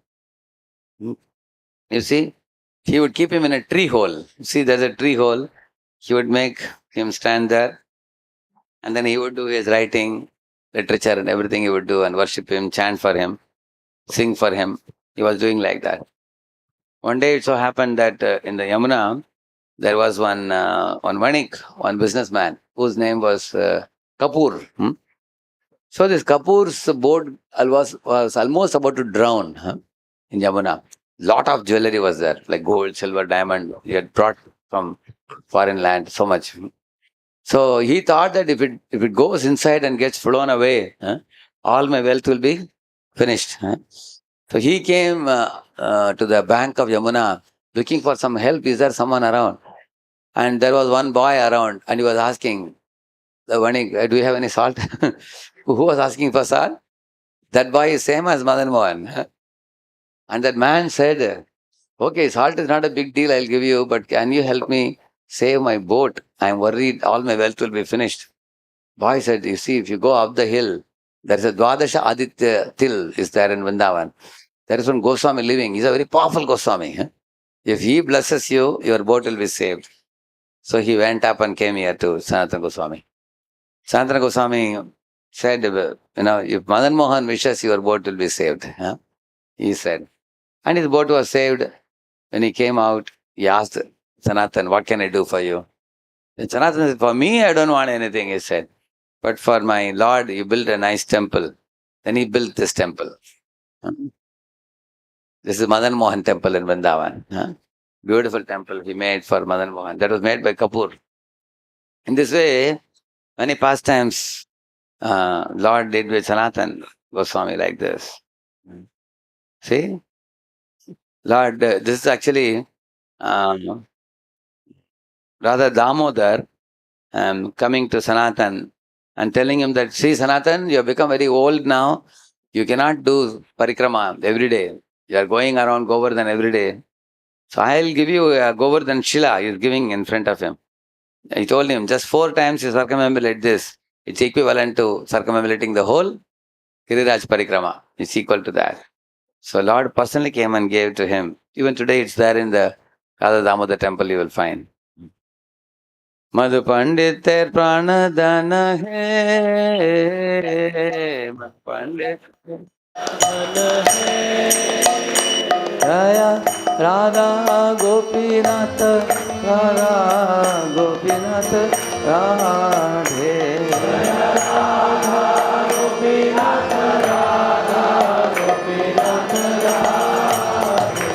you see, he would keep him in a tree hole. See, there's a tree hole. He would make him stand there. And then he would do his writing, literature and everything he would do and worship him, chant for him, sing for him. He was doing like that. One day it so happened that in the Yamuna, there was one Vanik, one businessman, whose name was Kapoor. So this Kapoor's boat was almost about to drown in Yamuna. Lot of jewelry was there, like gold, silver, diamond. He had brought from foreign land, so much. So he thought that if it goes inside and gets flown away, all my wealth will be finished. So he came to the bank of Yamuna looking for some help. Is there someone around? And there was one boy around and he was asking, the Vanik, do you have any salt? Who was asking for salt? That boy is same as Madan Mohan. And that man said, okay, salt is not a big deal, I'll give you, but can you help me save my boat? I'm worried all my wealth will be finished. Boy said, you see, if you go up the hill, there is a Dwadasha Aditya Til is there in Vrindavan. There is one Goswami living. He's a very powerful Goswami. If he blesses you, your boat will be saved. So he went up and came here to Sanatana Goswami. Sanatana Goswami said, if Madan Mohan wishes, your boat will be saved. He said. And his boat was saved. When he came out, he asked Sanatan, what can I do for you? And Sanatan said, for me, I don't want anything, he said. But for my Lord, you built a nice temple. Then he built this temple. This is Madan Mohan temple in Vrindavan. Beautiful temple he made for Madan Mohan. That was made by Kapoor. In this way, many pastimes Lord did with Sanatan Goswami like this. See? Lord, this is actually Radha Damodar coming to Sanatan and telling him that, see Sanatan, you have become very old now. You cannot do parikrama every day. You are going around Govardhan every day. So I'll give you a Govardhan Shila. He's giving in front of him. He told him, just 4 times you circumambulate this. It's equivalent to circumambulating the whole Giriraj Parikrama. It's equal to that. So Lord personally came and gave to him. Even today it's there in the Radha Damodar temple you will find. Madhu Pandit ter prana dana hai. Madhu Pandit dana hai. Jaya Radha Gopinath Radha Gopinath Radhe. Jaya Radha Gopinath Radha Gopinath Radhe.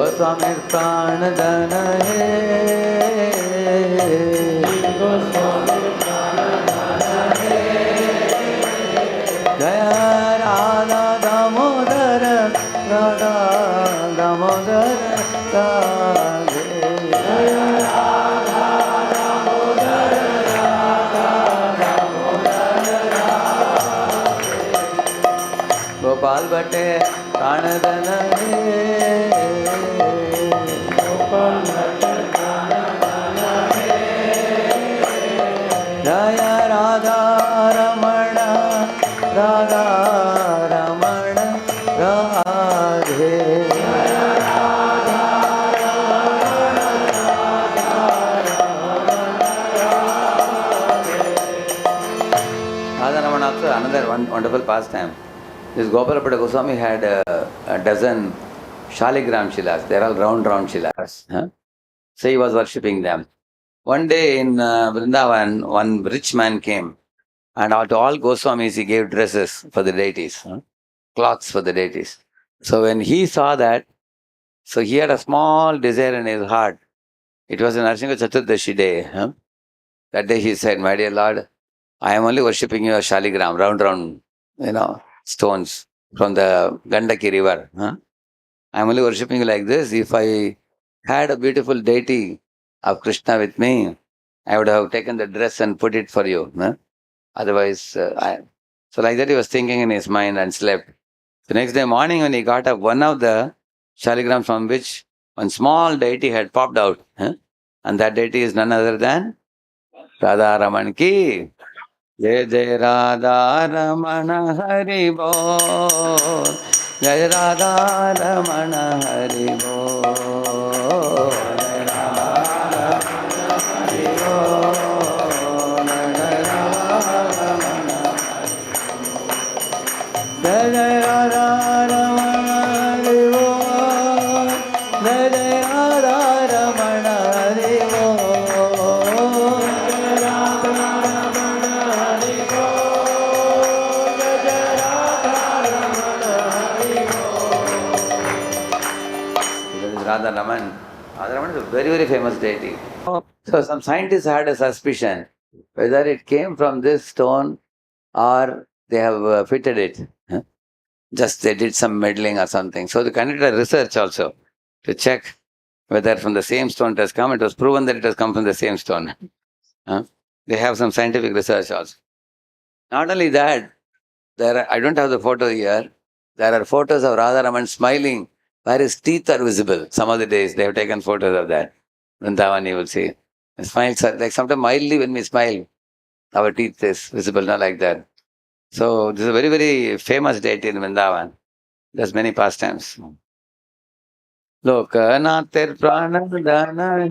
Goswami Pranadana Jaya Radha Damodara Radha Damodara Radhe Gopal Bhatte Pranadana Jaya Radha Ramana Radha Ramana Radhe Radha Ramana also another one wonderful pastime. This Gopalapada Goswami had a dozen Shaligram Shilas. They are all round Shilas. Huh? So he was worshipping them. One day in Vrindavan, one rich man came and to all Goswamis he gave dresses for the deities, cloths for the deities. So when he saw that, so he had a small desire in his heart. It was an Narasimha Chaturdashi day. That day he said, my dear Lord, I am only worshipping you as Shaligram, round, stones from the Gandaki river. I am only worshipping you like this. If I had a beautiful deity of Krishna with me, I would have taken the dress and put it for you. Otherwise, so like that he was thinking in his mind and slept. The next day morning when he got up, one of the shaligrams from which one small deity had popped out. And that deity is none other than Radha Raman ki. Jai Jai Radha Ramana Hari Bol. Jai Radha Ramana Hari Bol. Jai Radha Hari Bol. Jai Radha Jai Jai Radha Ramana Hari Bol. Jai Jai Radha Ramana Hari Bol. Radha Raman. Radha Raman is a very, very famous deity. So some scientists had a suspicion whether it came from this stone or they have fitted it. Just they did some meddling or something. So they conducted a research also to check whether from the same stone it has come. It was proven that it has come from the same stone. They have some scientific research also. Not only that, I don't have the photo here. There are photos of Radha Raman smiling where his teeth are visible. Some of the days they have taken photos of that. Vrindavan, you will see. He smiles like sometimes mildly when we smile, our teeth is visible, not like that. So this is a very, very famous deity in Vrindavan. There's many pastimes. Lokanathir pranadana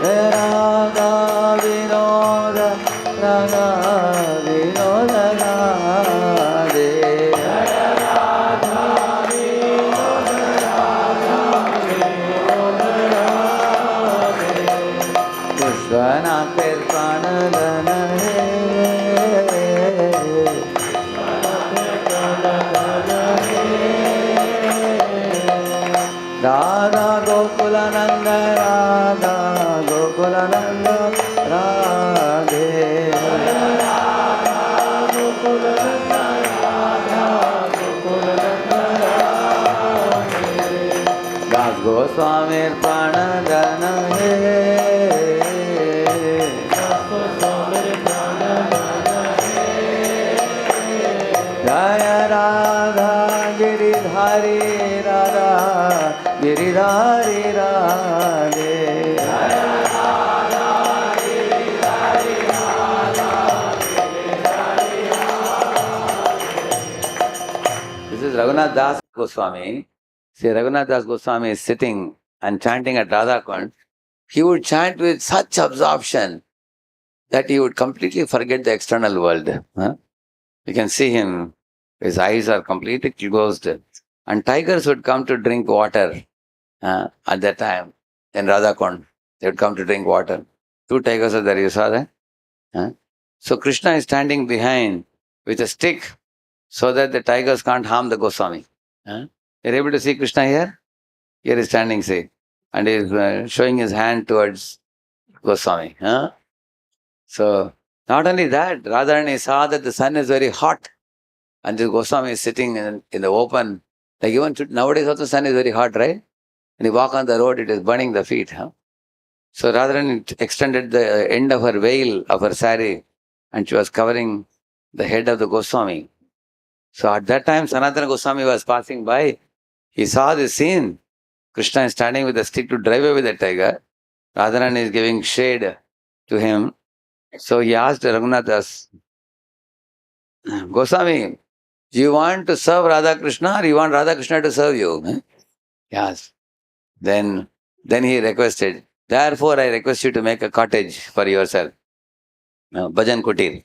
Raga Vinoda Raga Vinoda Radhe Vishwanathir Pranadana Radha Gokulananda Radha Gokulananda Radhe Das Goswami Pranadana Jaya Radha Giridhari Radha Giridhari Radhe This is Raghunath Das Goswami. See, Raghunath Das Goswami is sitting and chanting at Radha Kund. He would chant with such absorption that he would completely forget the external world. You can see him, his eyes are completely closed. And tigers would come to drink water at that time in Radha Kund. They would come to drink water. 2 tigers are there, you saw that? So Krishna is standing behind with a stick so that the tigers can't harm the Goswami. Huh? You're able to see Krishna here? Here is standing, see, and he is showing his hand towards Goswami. Huh? So, not only that, Radharani saw that the sun is very hot and the Goswami is sitting in the open. Like even nowadays also sun is very hot, right? When you walk on the road, it is burning the feet. Huh? So Radharani extended the end of her veil of her sari and she was covering the head of the Goswami. So at that time, Sanatana Goswami was passing by. He saw this scene. Krishna is standing with a stick to drive away the tiger. Radharani is giving shade to him. So he asked Raghunath Das, Goswami, do you want to serve Radha Krishna or you want Radha Krishna to serve you? Huh? Yes. Then he requested, therefore I request you to make a cottage for yourself. Bhajan Kutir.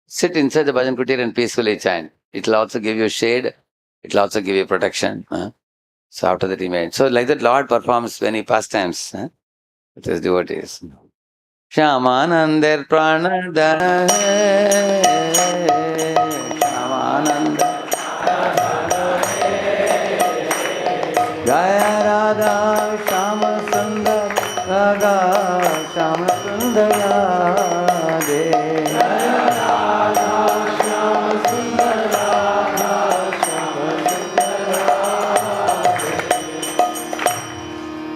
Sit inside the Bhajan Kutir and peacefully chant. It will also give you shade. It will also give you protection. So after that he made. So like that Lord performs many pastimes with his devotees. Shyamanandar pranadana Shyamananda Jaya Radha Shama Sundar Radha Shama Sundara De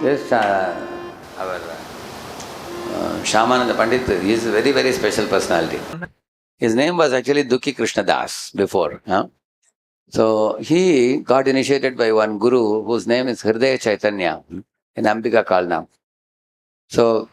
This our Shyamananda Pandit, he is a very, very special personality. His name was actually Dukhi Krishna Das before. So he got initiated by one guru whose name is Hridaya Chaitanya in Ambika Kalna. So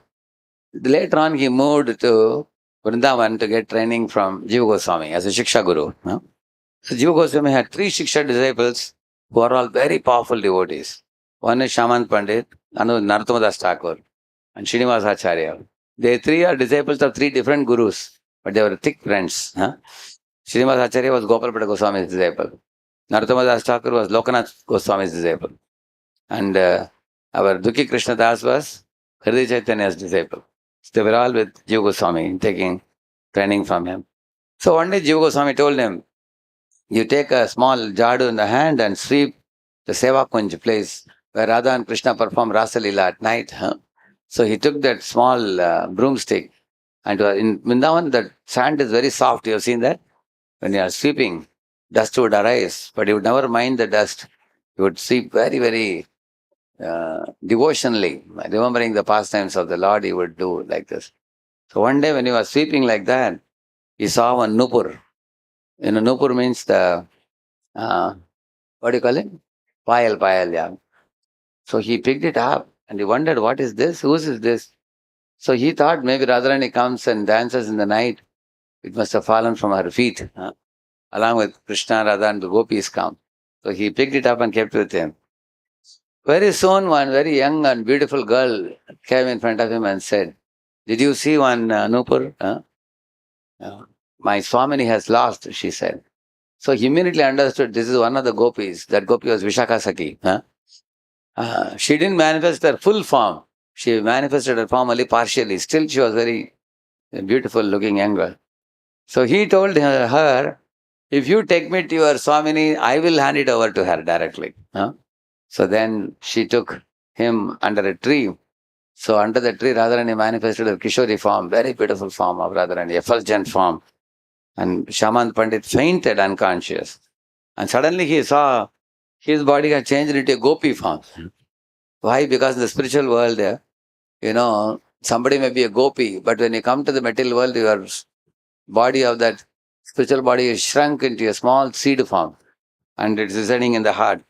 later on he moved to Vrindavan to get training from Jiva Goswami as a Shiksha Guru. So Jiva Goswami had 3 Shiksha disciples who are all very powerful devotees. One is Shaman Pandit, another Narottama Das Thakur, and Srinivas Acharya. They 3 are disciples of 3 different gurus, but they were thick friends. Srinivas Acharya was Gopalpada Goswami's disciple. Narottama Das Thakur was Lokanath Goswami's disciple. And our Dukhi Krishna Das was Hridaya Chaitanya's disciple. So they were all with Jiva Goswami, taking training from him. So one day Jiva Goswami told him, you take a small jadu in the hand and sweep the Seva Kunj place where Radha and Krishna perform Rasa Leela at night. So he took that small broomstick, and in Vrindavan the sand is very soft. You have seen that? When you are sweeping, dust would arise, but he would never mind the dust. He would sweep very, very devotionally, remembering the pastimes of the Lord. He would do like this. So one day when he was sweeping like that, he saw one nupur. Nupur means the what do you call it? Payal, yeah. So he picked it up and he wondered, what is this? Whose is this? So he thought maybe Radharani comes and dances in the night. It must have fallen from her feet. Along with Krishna, Radha and the gopis come. So he picked it up and kept it with him. Very soon one very young and beautiful girl came in front of him and said, did you see one Nupur? My Swamini has lost, she said. So he immediately understood this is one of the gopis. That gopi was Vishaka Saki. She didn't manifest her full form. She manifested her form only partially. Still she was very beautiful looking young girl. So he told her, if you take me to your Swamini, I will hand it over to her directly. So then she took him under a tree. So under the tree, Radharani manifested her Kishori form, very beautiful form of Radharani, effulgent form. And Shaman Pandit fainted unconscious. And suddenly he saw his body had changed into a gopi form. Why? Because in the spiritual world, somebody may be a gopi, but when you come to the material world, your body of that spiritual body is shrunk into a small seed form and it's residing in the heart.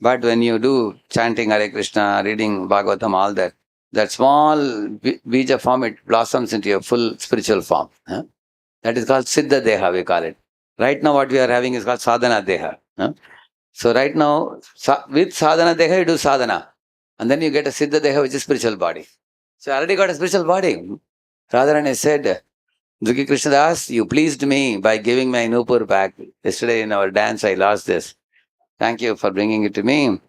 But when you do chanting Hare Krishna, reading Bhagavatam, all that, that small bija form, it blossoms into a full spiritual form. That is called Siddha Deha, we call it. Right now what we are having is called Sadhana Deha. So right now, with Sadhana Deha, you do sadhana. And then you get a Siddha Deha, which is spiritual body. So I already got a spiritual body. Radharani said, Dukhi Krishna Das, you pleased me by giving my Nupur back. Yesterday in our dance, I lost this. Thank you for bringing it to me.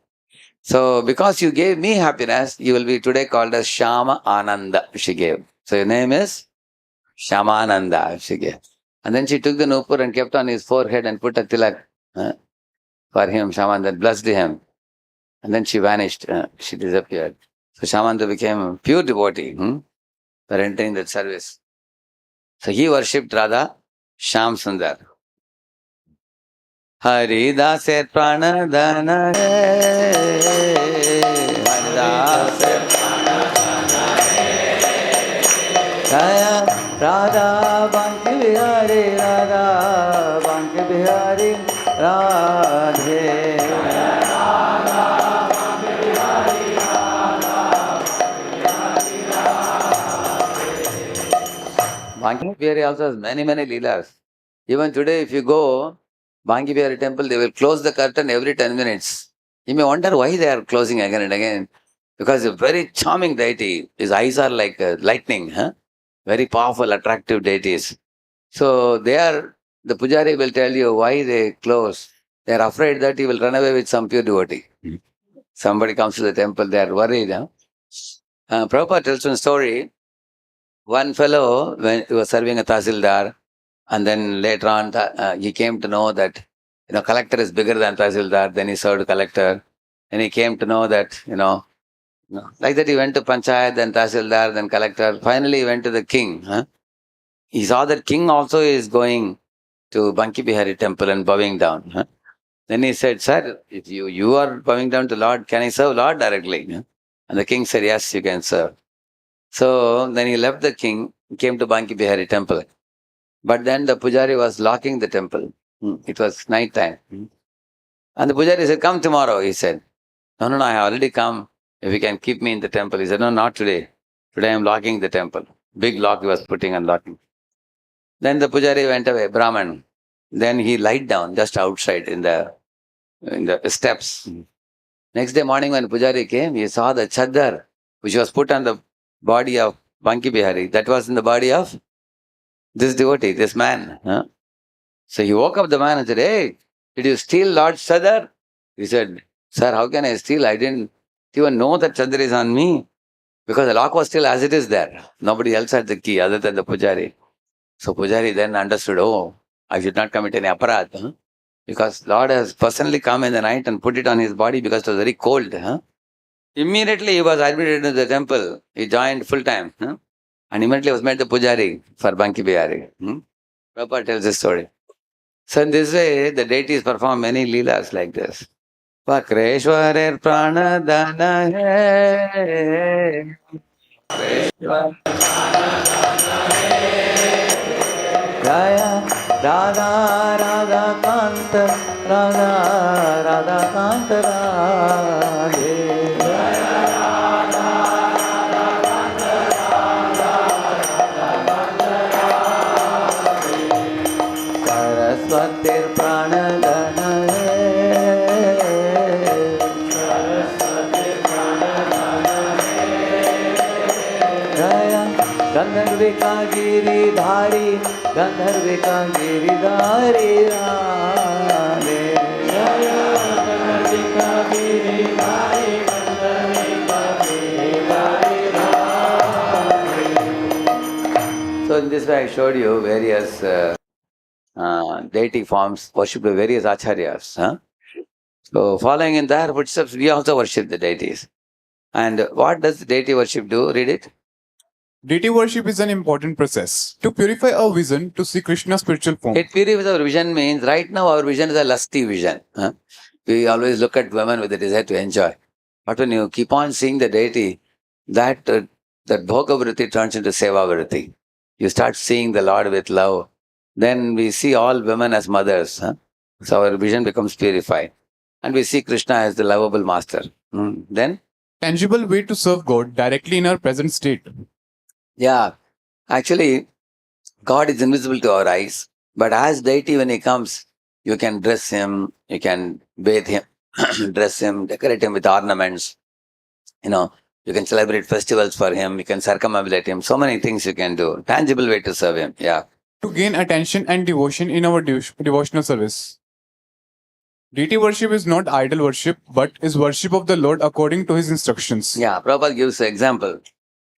So because you gave me happiness, you will be today called as Shama Ananda, she gave. So your name is Shama Ananda, she gave. And then she took the nupur and kept on his forehead and put a tilak for him, Shaman, that blessed him. And then she vanished. She disappeared. So Shamanta became a pure devotee for entering that service. So he worshipped Radha Shyam Sundar. Haridaser pranadana Haridaser Jaya Radha Banki Bihari Radha Banki Bihari Radhe Banki Bihari also has many, many leelas. Even today, if you go Banki Bihari temple, they will close the curtain every 10 minutes. You may wonder why they are closing again and again. Because a very charming deity. His eyes are like lightning. Very powerful, attractive deities. So the pujari will tell you why they close. They are afraid that he will run away with some pure devotee. Somebody comes to the temple, they are worried. Prabhupada tells one story. One fellow, when he was serving a tahsildar, and then later on, he came to know that, collector is bigger than tahsildar. Then he served collector. And he came to know that, like that he went to panchayat, then tahsildar, then collector. Finally, he went to the king. He saw that king also is going to Banki Bihari temple and bowing down. Then he said, sir, if you are bowing down to Lord, can I serve Lord directly? And the king said, yes, you can serve. So then he left the king, came to Banki Bihari temple. But then the pujari was locking the temple. It was night time. And the pujari said, come tomorrow, he said. No, I have already come. If you can keep me in the temple. He said, no, not today. Today I am locking the temple. Big lock he was putting and locking. Then the pujari went away, Brahman. Then he lied down just outside in the steps. Next day morning when pujari came, he saw the chadar which was put on the body of Banki Bihari. That was in the body of this devotee, this man. So he woke up the man and said, hey, did you steal Lord's chadar? He said, sir, how can I steal? I didn't even know that chadar is on me. Because the lock was still as it is there. Nobody else had the key other than the pujari. So pujari then understood, oh, I should not commit any aparadh. Because Lord has personally come in the night and put it on his body because it was very cold. Immediately he was admitted into the temple. He joined full time. And immediately was made the pujari for Banki Bihari. Prabhupada tells this story. So in this way, the deities perform many leelas like this. Vakreshwarer pranadana hai. Jaya Radha Radha Kanta Radha Radha Kanta Radhe Saraswatir Pranadana Gandharvika Giridhari Gandharvika Giridhari Radhe Gandharvika Giridhari Gandharvika Giridhari Radhe. So in this way I showed you various deity forms worshipped by various acharyas. So following in their footsteps, we also worship the deities. And what does deity worship do? Read it. Deity worship is an important process to purify our vision to see Krishna's spiritual form. It purifies our vision means right now our vision is a lusty vision. We always look at women with a desire to enjoy. But when you keep on seeing the deity, that bhoga-vritti turns into seva-vritti. You start seeing the Lord with love. Then we see all women as mothers. So our vision becomes purified. And we see Krishna as the lovable master. Then? Tangible way to serve God directly in our present state. Yeah. Actually, God is invisible to our eyes. But as deity, when he comes, you can dress him, you can bathe him, dress him, decorate him with ornaments. You can celebrate festivals for him, you can circumambulate him. So many things you can do. Tangible way to serve him. Yeah. To gain attention and devotion in our devotional service. Deity worship is not idol worship, but is worship of the Lord according to his instructions. Yeah, Prabhupada gives an example.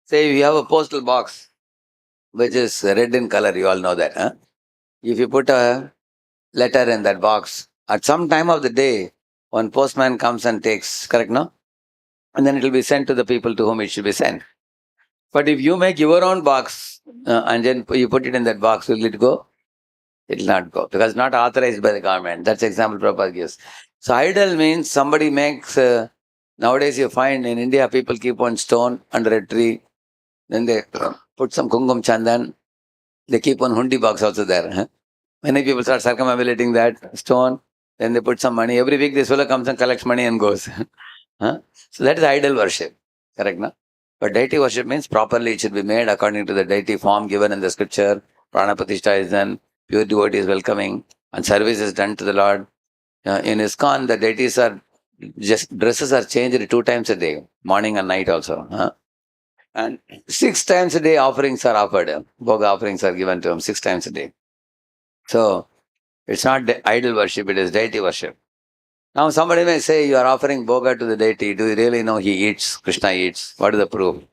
Say you have a postal box, which is red in color, you all know that. if you put a letter in that box, at some time of the day, one postman comes and takes, correct, no? And then it will be sent to the people to whom it should be sent. But if you make your own box and then you put it in that box, will it go? It will not go because not authorized by the government. That's the example Prabhupada gives. So idol means somebody makes, nowadays you find in India people keep one stone under a tree, then they put some kungum chandan, they keep one hundi box also there. Huh? Many people start circumambulating that stone, then they put some money. Every week this fellow comes and collects money and goes. Huh? So that is idol worship. Correct, no? But deity worship means properly it should be made according to the deity form given in the scripture. Prana Pratishtha is done, pure devotee is welcoming, and service is done to the Lord. In ISKCON, the deities are just dresses are changed 2 times a day, morning and night also. Huh? And 6 times a day offerings are offered. Bhoga offerings are given to him 6 times a day. So it's not idol worship, it is deity worship. Now somebody may say you are offering bhoga to the deity. Do you really know he eats? Krishna eats. What is the proof?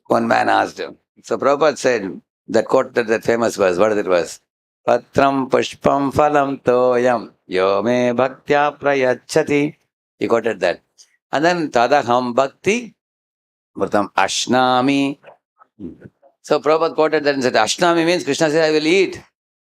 One man asked him. So Prabhupada said, that quoted that famous verse, what is it was? Patram pushpam phalam toyam yo me bhaktya prayachati. He quoted that. And then tadaham bhakti mritam ashnami. So Prabhupada quoted that and said, ashnami means Krishna said, I will eat.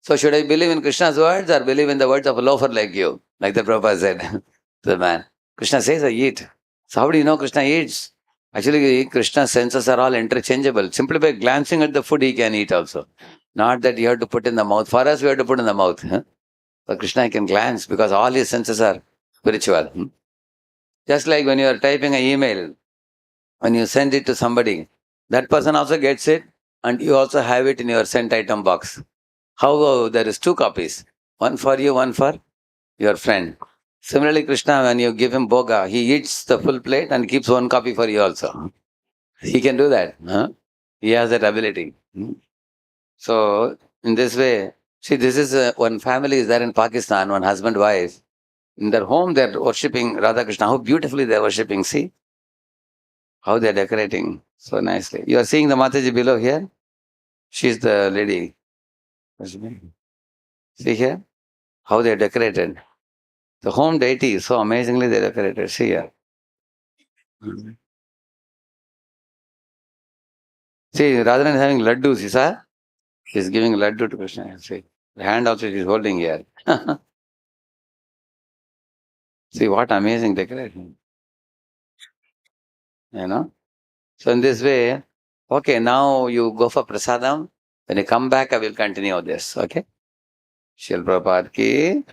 So should I believe in Krishna's words or believe in the words of a loafer like you? Like the Prabhupada said to the man. Krishna says, I eat. So how do you know Krishna eats? Actually, Krishna's senses are all interchangeable. Simply by glancing at the food, he can eat also. Not that you have to put in the mouth. For us, we have to put in the mouth. Huh? But Krishna can glance because all his senses are spiritual. Just like when you are typing an email, when you send it to somebody, that person also gets it and you also have it in your sent item box. How there is 2 copies, one for you, one for your friend. Similarly, Krishna, when you give him bhoga, he eats the full plate and keeps 1 copy for you also. He can do that. Huh? He has that ability. So, in this way, see, this is one family is there in Pakistan, one husband, wife. In their home, they're worshipping Radha Krishna. How beautifully they're worshipping. See how they're decorating so nicely. You are seeing the Mataji below here? She's the lady. See here? How they're decorated. The home deity is so amazingly they decorated. See here. See, rather than having laddus, you saw? She's giving laddu to Krishna. See, the hand also she's holding here. See what amazing decoration. You know? So in this way, okay, now you go for prasadam. When you come back, I will continue this. Okay? Shil Prabhupada ki